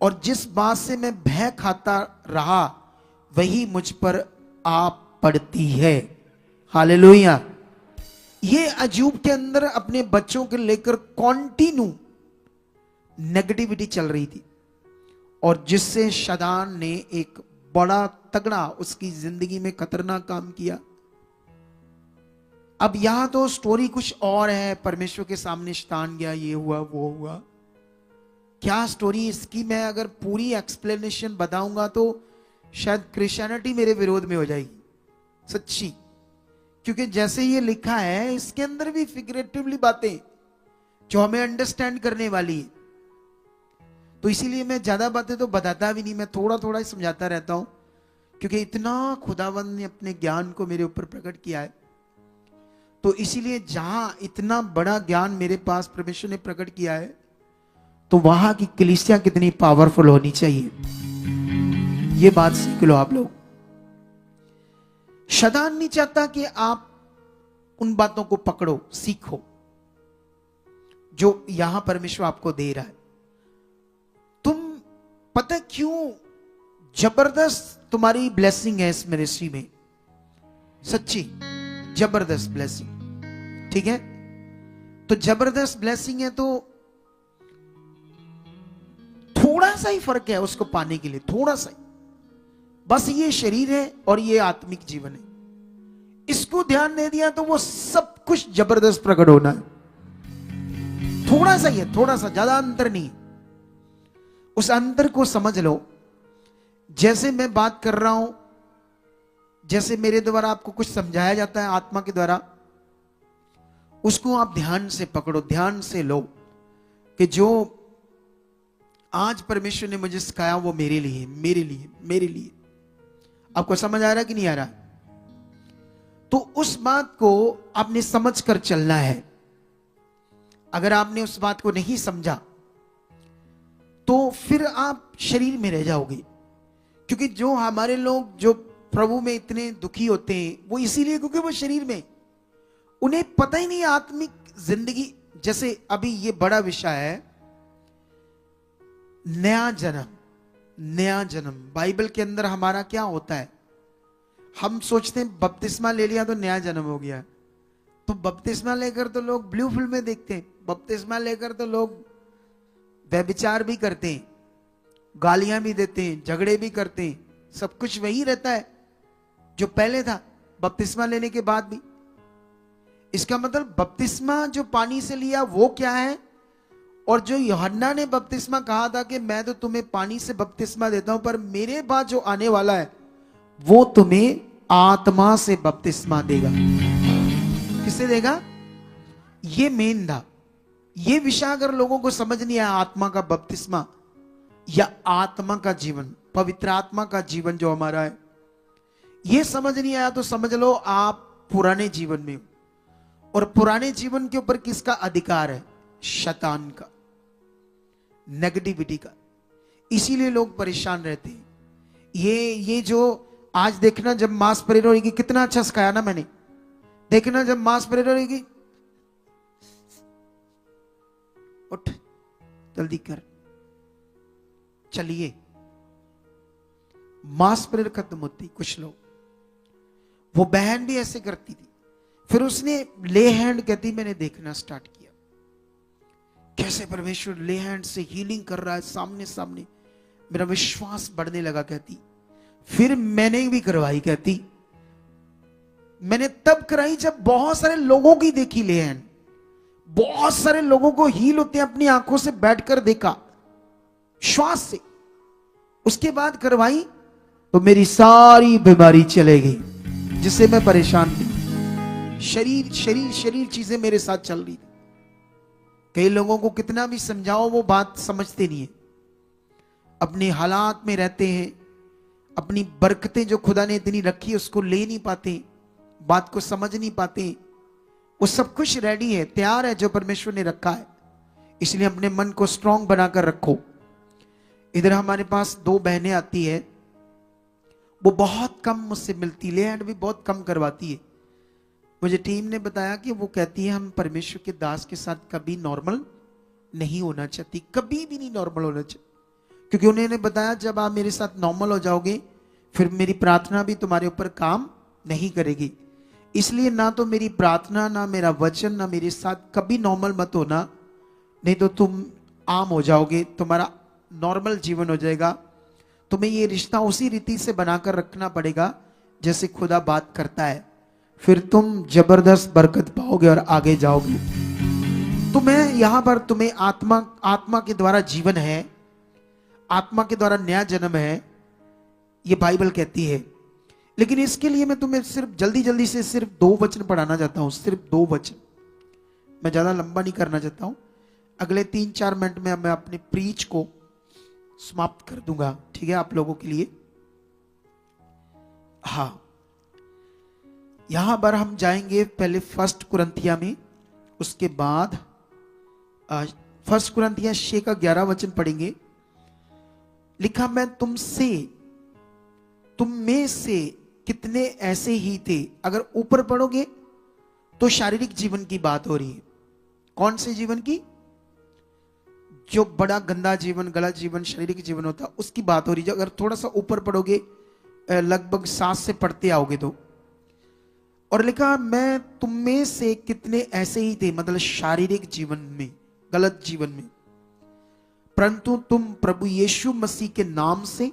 और जिस बात से मैं भय खाता रहा वही मुझ पर आ पड़ती है। हालेलुया। ये अजूब के अंदर अपने बच्चों के लेकर कॉन्टिन्यू नेगेटिविटी चल रही थी, और जिससे शैतान ने एक बड़ा तगड़ा उसकी जिंदगी में खतरनाक काम किया। अब यहां तो स्टोरी कुछ और है, परमेश्वर के सामने शैतान गया, ये हुआ वो हुआ। क्या स्टोरी इसकी मैं अगर पूरी एक्सप्लेनेशन बताऊंगा तो शायद क्रिश्चियनिटी मेरे विरोध में हो जाएगी, सच्ची। क्योंकि जैसे ये लिखा है इसके अंदर भी फिगरेटिवली बातें जो हमें अंडरस्टैंड करने वाली है, तो इसीलिए मैं ज्यादा बातें तो बताता भी नहीं, मैं थोड़ा थोड़ा ही समझाता रहता हूं, क्योंकि इतना खुदावंद ने अपने ज्ञान को मेरे ऊपर प्रकट किया है। तो इसीलिए जहां इतना बड़ा ज्ञान मेरे पास परमेश्वर ने प्रकट किया है, तो वहां की कलीसिया कितनी पावरफुल होनी चाहिए, ये बात सीख लो आप लोग। शैतान नहीं चाहता कि आप उन बातों को पकड़ो, सीखो जो यहां परमेश्वर आपको दे रहा है। तुम पता क्यों जबरदस्त तुम्हारी ब्लेसिंग है इस मिनिस्ट्री में, सच्ची जबरदस्त ब्लेसिंग, ठीक है। तो जबरदस्त ब्लेसिंग है, तो थोड़ा सा ही फर्क है उसको पाने के लिए, थोड़ा सा ही, बस ये शरीर है और ये आत्मिक जीवन है। इसको ध्यान दे दिया तो वो सब कुछ जबरदस्त प्रकट होना है। थोड़ा सा ही है, थोड़ा सा, ज्यादा अंतर नहीं। उस अंतर को समझ लो। जैसे मैं बात कर रहा हूं, जैसे मेरे द्वारा आपको कुछ समझाया जाता है आत्मा के द्वारा, उसको आप ध्यान से पकड़ो, ध्यान से लो कि जो आज परमेश्वर ने मुझे सिखाया वो मेरे लिए, मेरे लिए, मेरे लिए। आपको समझ आ रहा है कि नहीं आ रहा? तो उस बात को आपने समझ कर चलना है। अगर आपने उस बात को नहीं समझा तो फिर आप शरीर में रह जाओगे। क्योंकि जो हमारे लोग जो प्रभु में इतने दुखी होते हैं वो इसीलिए क्योंकि वो शरीर में, उन्हें पता ही नहीं आत्मिक जिंदगी। जैसे अभी ये बड़ा विषय है नया जन्म। नया जन्म बाइबल के अंदर हमारा क्या होता है, हम सोचते हैं बपतिस्मा ले लिया तो नया जन्म हो गया। तो बपतिस्मा लेकर तो लोग ब्लू फिल्में देखते हैं, बपतिस्मा लेकर तो लोग व्यभिचार भी करते हैं, गालियां भी देते हैं, झगड़े भी करते हैं, सब कुछ वही रहता है जो पहले था बपतिस्मा लेने के बाद भी। इसका मतलब बपतिस्मा जो पानी से लिया वो क्या है, और जो यूहन्ना ने बपतिस्मा कहा था कि मैं तो तुम्हें पानी से बपतिस्मा देता हूं, पर मेरे बाद जो आने वाला है वो तुम्हें आत्मा से बपतिस्मा देगा। किससे देगा? ये मेन था। ये विषय अगर लोगों को समझ नहीं आया, आत्मा का बपतिस्मा या आत्मा का जीवन, पवित्र आत्मा का जीवन जो हमारा है, ये समझ नहीं आया तो समझ लो आप पुराने जीवन में हो। और पुराने जीवन के ऊपर किसका अधिकार है? शैतान का, नेगेटिविटी का। इसीलिए लोग परेशान रहते हैं। ये जो आज देखना जब मास परेड होगी, कितना अच्छा सिखाया ना मैंने। देखना जब मास परेड होगी, उठ जल्दी कर, चलिए। मास परेड खत्म होती, कुछ लोग, वो बहन भी ऐसे करती थी। फिर उसने ले हैंड कहती, मैंने देखना स्टार्ट किया कैसे परमेश्वर ले हैंड से हीलिंग कर रहा है सामने सामने। मेरा विश्वास बढ़ने लगा कहती। फिर मैंने भी करवाई कहती। मैंने तब कराई जब बहुत सारे लोगों की देखी ले हैंड, बहुत सारे लोगों को हील होते हैं, अपनी आंखों से बैठकर देखा श्वास से। उसके बाद करवाई तो मेरी सारी बीमारी चले गई जिससे मैं परेशान थी। शरीर शरीर शरीर चीजें मेरे साथ चल रही थी। कई लोगों को कितना भी समझाओ वो बात समझते नहीं है, अपने हालात में रहते हैं, अपनी बरकतें जो खुदा ने इतनी रखी उसको ले नहीं पाते, बात को समझ नहीं पाते। वो सब कुछ रेडी है, तैयार है जो परमेश्वर ने रखा है। इसलिए अपने मन को स्ट्रांग बनाकर रखो। इधर हमारे पास 2 बहनें आती है, वो बहुत कम मुझसे मिलती, ले हैंड भी बहुत कम करवाती है। मुझे टीम ने बताया कि वो कहती है हम परमेश्वर के दास के साथ कभी नॉर्मल नहीं होना चाहती, कभी भी नहीं नॉर्मल होना चाहिए। क्योंकि उन्होंने बताया जब आप मेरे साथ नॉर्मल हो जाओगे फिर मेरी प्रार्थना भी तुम्हारे ऊपर काम नहीं करेगी। इसलिए ना तो मेरी प्रार्थना, ना मेरा वचन, ना मेरे साथ कभी नॉर्मल मत होना, नहीं तो तुम आम हो जाओगे, तुम्हारा नॉर्मल जीवन हो जाएगा। तुम्हें ये रिश्ता उसी रीति से बनाकर रखना पड़ेगा जैसे खुदा बात करता है, फिर तुम जबरदस्त बरकत पाओगे और आगे जाओगे। तो मैं यहां पर तुम्हें आत्मा के द्वारा जीवन है, आत्मा के द्वारा नया जन्म है, ये बाइबल कहती है। लेकिन इसके लिए मैं तुम्हें सिर्फ जल्दी से सिर्फ 2 वचन पढ़ाना चाहता हूं, सिर्फ 2 वचन। मैं ज्यादा लंबा नहीं करना चाहता हूं। अगले 3-4 मिनट में मैं अपने प्रीच को समाप्त कर दूंगा, ठीक है, आप लोगों के लिए। हाँ, यहां पर हम जाएंगे पहले 1 कुरिन्थिया में, उसके बाद 1 कुरिन्थिया 6 का 11 वचन पढ़ेंगे। लिखा, मैं तुम में से कितने ऐसे ही थे। अगर ऊपर पढ़ोगे तो शारीरिक जीवन की बात हो रही है। कौन से जीवन की? जो बड़ा गंदा जीवन, गलत जीवन, शारीरिक जीवन होता है, उसकी बात हो रही है। अगर थोड़ा सा ऊपर पढ़ोगे, लगभग 7 से पढ़ते आओगे तो, और लिखा, मैं तुम में से कितने ऐसे ही थे, मतलब शारीरिक जीवन में, गलत जीवन में, परंतु तुम प्रभु यीशु मसीह के नाम से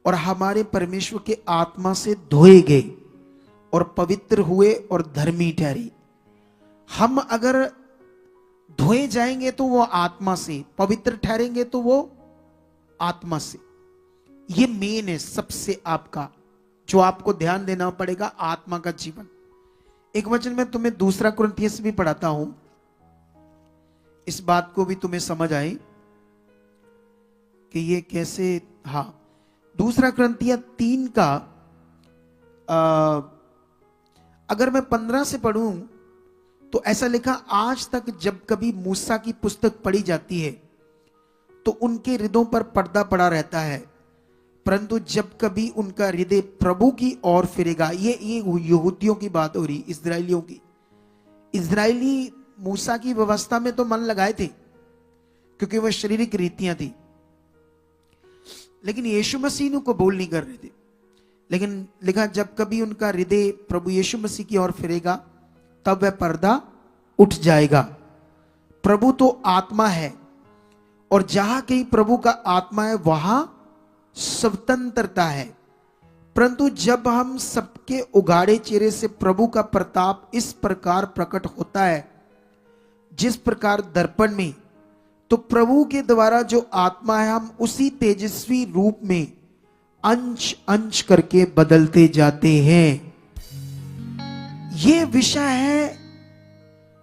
और हमारे परमेश्वर के आत्मा से धोए गए और पवित्र हुए और धर्मी ठहरे। हम अगर धोए जाएंगे तो वो आत्मा से, पवित्र ठहरेंगे तो वो आत्मा से। ये मेन है सबसे आपका, जो आपको ध्यान देना पड़ेगा, आत्मा का जीवन। एक वचन में तुम्हें 2 कुरिन्थियों से भी पढ़ाता हूं, इस बात को भी तुम्हें समझ आए कि ये कैसे। हाँ, 2 कुरिन्थियों 3 का अगर मैं 15 से पढ़ूं तो ऐसा लिखा, आज तक जब कभी मूसा की पुस्तक पढ़ी जाती है तो उनके हृदयों पर पर्दा पड़ा रहता है, परंतु जब कभी उनका हृदय प्रभु की ओर फिरेगा। ये यहूदियों की बात हो रही, इस्राएलियों की। इस्राएली मूसा की व्यवस्था में तो मन लगाए थे क्योंकि वह शारीरिक रीतियां थी, लेकिन यीशु मसीह को कबूल नहीं कर रहे थे। लेकिन लिखा, जब कभी उनका हृदय प्रभु यीशु मसीह की ओर फिरेगा तब वह पर्दा उठ जाएगा। प्रभु तो आत्मा है और जहां कहीं प्रभु का आत्मा है वहां स्वतंत्रता है। परंतु जब हम सबके उगाड़े चेहरे से प्रभु का प्रताप इस प्रकार प्रकट होता है जिस प्रकार दर्पण में, तो प्रभु के द्वारा जो आत्मा है हम उसी तेजस्वी रूप में अंश अंश करके बदलते जाते हैं। ये विषय है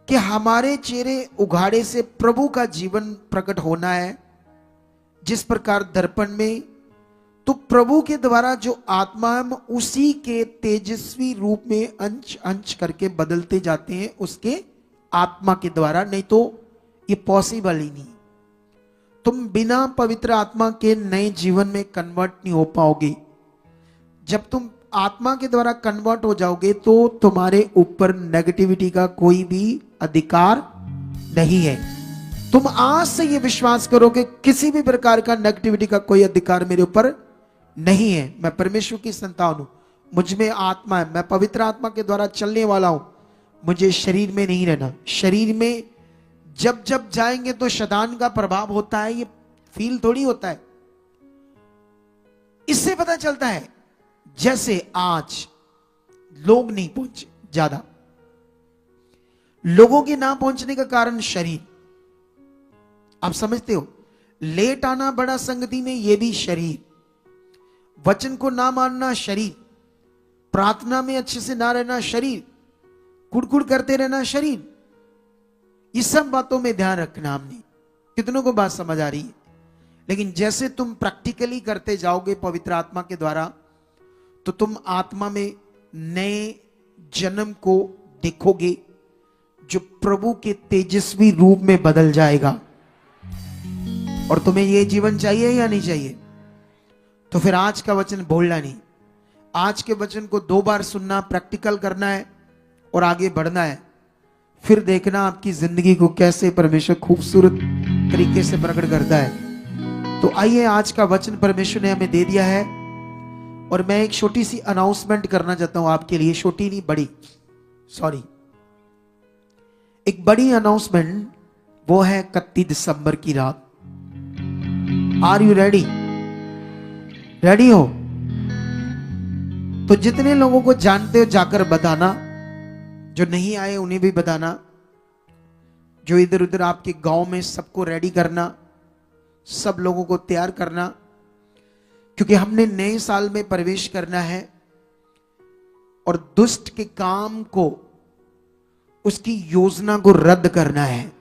कि हमारे चेहरे उघाड़े से प्रभु का जीवन प्रकट होना है जिस प्रकार दर्पण में, तो प्रभु के द्वारा जो आत्मा हम उसी के तेजस्वी रूप में अंश अंश करके बदलते जाते हैं उसके आत्मा के द्वारा। नहीं तो ये पॉसिबल ही नहीं। तुम बिना पवित्र आत्मा के नए जीवन में कन्वर्ट नहीं हो पाओगे। जब तुम आत्मा के द्वारा कन्वर्ट हो जाओगे तो तुम्हारे ऊपर नेगेटिविटी का कोई भी अधिकार नहीं है। तुम आज से ये विश्वास करो कि किसी भी प्रकार का नेगेटिविटी का कोई अधिकार मेरे ऊपर नहीं है। मैं परमेश्वर की संतान हूं, मुझ में आत्मा है, मैं पवित्र आत्मा के द्वारा चलने वाला हूं। मुझे शरीर में नहीं रहना। शरीर में जब जब जाएंगे तो शैतान का प्रभाव होता है, ये फील थोड़ी होता है। इससे पता चलता है जैसे आज लोग नहीं पहुंचे, ज्यादा लोगों के ना पहुंचने का कारण शरीर। आप समझते हो, लेट आना बड़ा संगति में, यह भी शरीर। वचन को ना मानना शरीर, प्रार्थना में अच्छे से ना रहना शरीर, कुड़कुड़ करते रहना शरीर। इस सब बातों में ध्यान रखना। हमने कितनों को बात समझ आ रही है? लेकिन जैसे तुम प्रैक्टिकली करते जाओगे पवित्र आत्मा के द्वारा, तो तुम आत्मा में नए जन्म को देखोगे जो प्रभु के तेजस्वी रूप में बदल जाएगा। और तुम्हें यह जीवन चाहिए या नहीं चाहिए? तो फिर आज का वचन भूलना नहीं। आज के वचन को 2 बार सुनना, प्रैक्टिकल करना है और आगे बढ़ना है। फिर देखना आपकी जिंदगी को कैसे परमेश्वर खूबसूरत तरीके से प्रकट करता है। तो आइए, आज का वचन परमेश्वर ने हमें दे दिया है और मैं एक छोटी सी अनाउंसमेंट करना चाहता हूं आपके लिए, छोटी नहीं बड़ी, सॉरी, एक बड़ी अनाउंसमेंट, वो है 31 दिसंबर की रात। Are you ready? रेडी हो? तो जितने लोगों को जानते हो जाकर बताना, जो नहीं आए उन्हें भी बताना, जो इधर उधर आपके गांव में सबको रेडी करना, सब लोगों को तैयार करना, क्योंकि हमने नए साल में प्रवेश करना है और दुष्ट के काम को, उसकी योजना को रद्द करना है,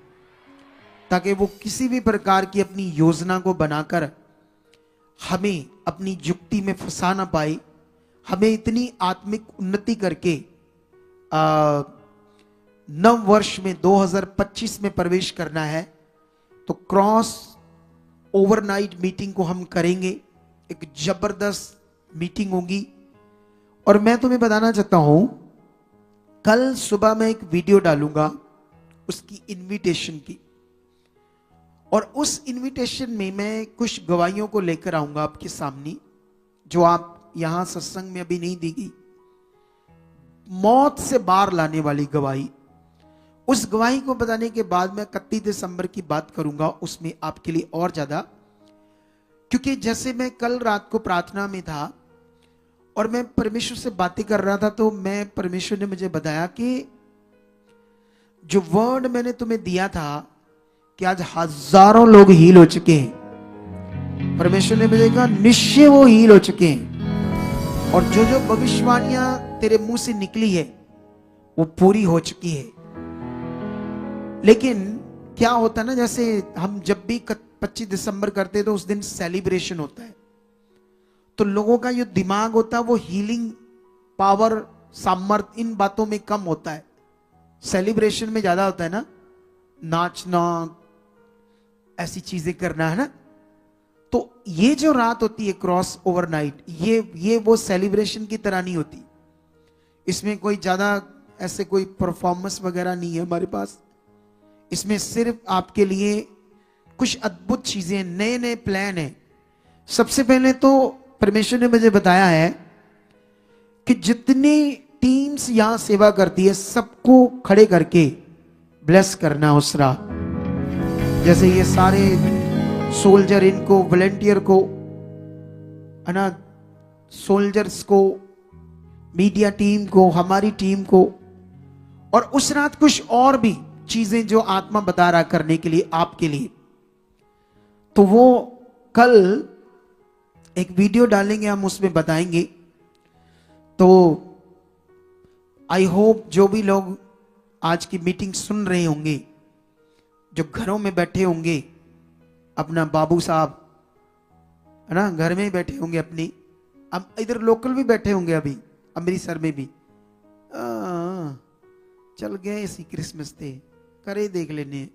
ताकि वो किसी भी प्रकार की अपनी योजना को बनाकर हमें अपनी जुक्ति में फंसा ना पाए। हमें इतनी आत्मिक उन्नति करके नव वर्ष में 2025 में प्रवेश करना है। तो क्रॉस ओवरनाइट मीटिंग को हम करेंगे, एक जबरदस्त मीटिंग होगी। और मैं तुम्हें बताना चाहता हूं, कल सुबह मैं एक वीडियो डालूंगा उसकी इनविटेशन की, और उस इनविटेशन में मैं कुछ गवाहियों को लेकर आऊंगा आपके सामने, जो आप यहां सत्संग में अभी नहीं दी गई, मौत से बाहर लाने वाली गवाही। उस गवाही को बताने के बाद मैं 31 दिसंबर की बात करूंगा, उसमें आपके लिए और ज्यादा, क्योंकि जैसे मैं कल रात को प्रार्थना में था और मैं परमेश्वर से बातें कर रहा था, तो मैं परमेश्वर ने मुझे बताया कि जो वर्ड मैंने तुम्हें दिया था कि आज हजारों लोग हील हो चुके हैं, परमेश्वर ने मुझे कहा निश्चय वो हील हो चुके हैं, और जो जो भविष्यवाणियां तेरे मुंह से निकली है वो पूरी हो चुकी है। लेकिन क्या होता है ना, जैसे हम जब भी 25 दिसंबर करते हैं तो उस दिन सेलिब्रेशन होता है, तो लोगों का जो दिमाग होता है वो हीलिंग पावर सामर्थ इन बातों में कम होता है, सेलिब्रेशन में ज्यादा होता है ना, नाचना, ऐसी चीजें करना, है ना। तो ये जो रात होती है क्रॉस ओवरनाइट, ये वो सेलिब्रेशन की तरह नहीं होती। इसमें कोई ज्यादा ऐसे कोई परफॉर्मेंस वगैरह नहीं है हमारे पास। इसमें सिर्फ आपके लिए कुछ अद्भुत चीजें, नए नए प्लान हैं। सबसे पहले तो परमेश्वर ने मुझे बताया है कि जितनी टीम्स यहां सेवा करती है सबको खड़े करके ब्लेस करना उस रात। जैसे ये सारे सोल्जर, इनको वॉलेंटियर को, है ना, सोल्जर्स को, मीडिया टीम को, हमारी टीम को, और उस रात कुछ और भी चीजें जो आत्मा बता रहा करने के लिए आपके लिए। तो वो कल एक वीडियो डालेंगे, हम उसमें बताएंगे। तो आई होप जो भी लोग आज की मीटिंग सुन रहे होंगे, जो घरों में बैठे होंगे, अपना बाबू साहब, है ना, घर में ही बैठे होंगे अपनी, अब इधर लोकल भी बैठे होंगे, अभी अमृतसर में भी चल गए इसी क्रिसमस थे, करे देख लेने।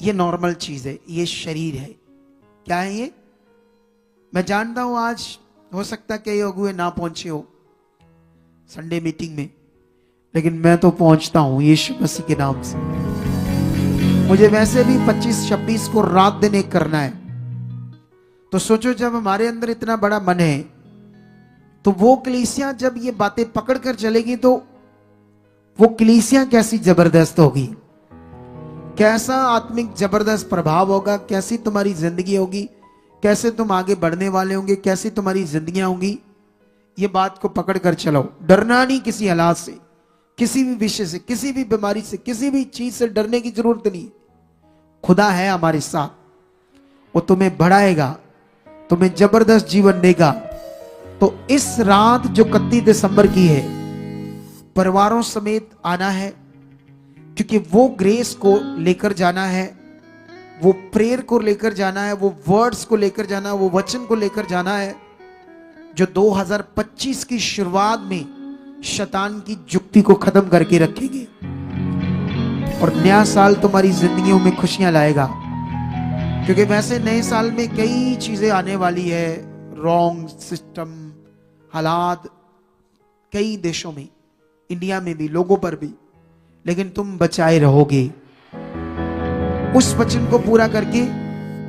ये नॉर्मल चीज है, ये शरीर है। क्या है ये? मैं जानता हूं आज हो सकता है कई अगुए ना पहुंचे हो संडे मीटिंग में, लेकिन मैं तो पहुंचता हूं यीशु मसीह के नाम से। मुझे वैसे भी 25-26 को रात दिन एक करना है। तो सोचो, जब हमारे अंदर इतना बड़ा मन है, तो वो कलीसिया जब ये बातें पकड़ कर चलेगी, तो वो कलीसिया कैसी जबरदस्त होगी, कैसा आत्मिक जबरदस्त प्रभाव होगा, कैसी तुम्हारी जिंदगी होगी, कैसे तुम आगे बढ़ने वाले होंगे, कैसी तुम्हारी जिंदगियां होंगी। ये बात को पकड़ कर चलो। डरना नहीं किसी हालात से, किसी भी विषय से, किसी भी बीमारी से, किसी भी चीज से डरने की जरूरत नहीं। खुदा है हमारे साथ, वो तुम्हें बढ़ाएगा, तुम्हें जबरदस्त जीवन देगा। तो इस रात जो 31 दिसंबर की है, परिवारों समेत आना है, क्योंकि वो ग्रेस को लेकर जाना है, वो प्रेयर को लेकर जाना है, वो वर्ड्स को लेकर जाना है, वो वचन को लेकर जाना है, जो 2025 की शुरुआत में शैतान की जुक्ति को खत्म करके रखेंगे, और नया साल तुम्हारी जिंदगियों में खुशियां लाएगा। क्योंकि वैसे नए साल में कई चीजें आने वाली है, रॉन्ग सिस्टम, हालात कई देशों में, इंडिया में भी, लोगों पर भी, लेकिन तुम बचाए रहोगे उस वचन को पूरा करके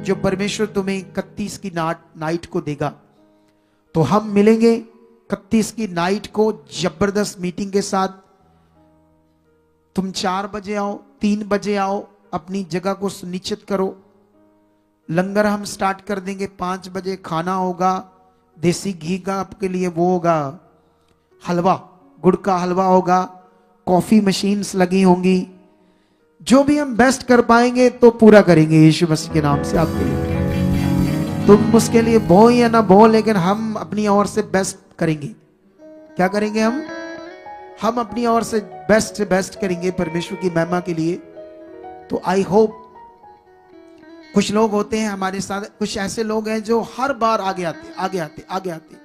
जो परमेश्वर तुम्हें 31 की नाइट को देगा। तो तो हम मिलेंगे 31 की नाइट को जबरदस्त मीटिंग के साथ। तुम 4 बजे आओ, 3 बजे आओ, अपनी जगह को सुनिश्चित करो। लंगर हम स्टार्ट कर देंगे 5 बजे। खाना होगा देसी घी का, आपके लिए वो होगा हलवा, गुड़ का हलवा होगा, कॉफी मशीन्स लगी होंगी। जो भी हम बेस्ट कर पाएंगे तो पूरा करेंगे यीशु मसीह के नाम से आपके लिए। तुम उसके लिए बो या ना बो, लेकिन हम अपनी ओर से बेस्ट करेंगे। क्या करेंगे हम अपनी ओर से बेस्ट करेंगे परमेश्वर की महिमा के लिए। तो आई होप, कुछ लोग होते हैं हमारे साथ, कुछ ऐसे लोग हैं जो हर बार आगे आते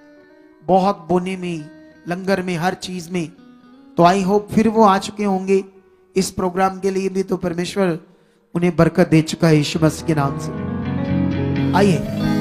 बहुत बोने में, लंगर में, हर चीज में। तो आई होप फिर वो आ चुके होंगे इस प्रोग्राम के लिए भी, तो परमेश्वर उन्हें बरकत दे चुका है यीशु मसीह के नाम से। आइए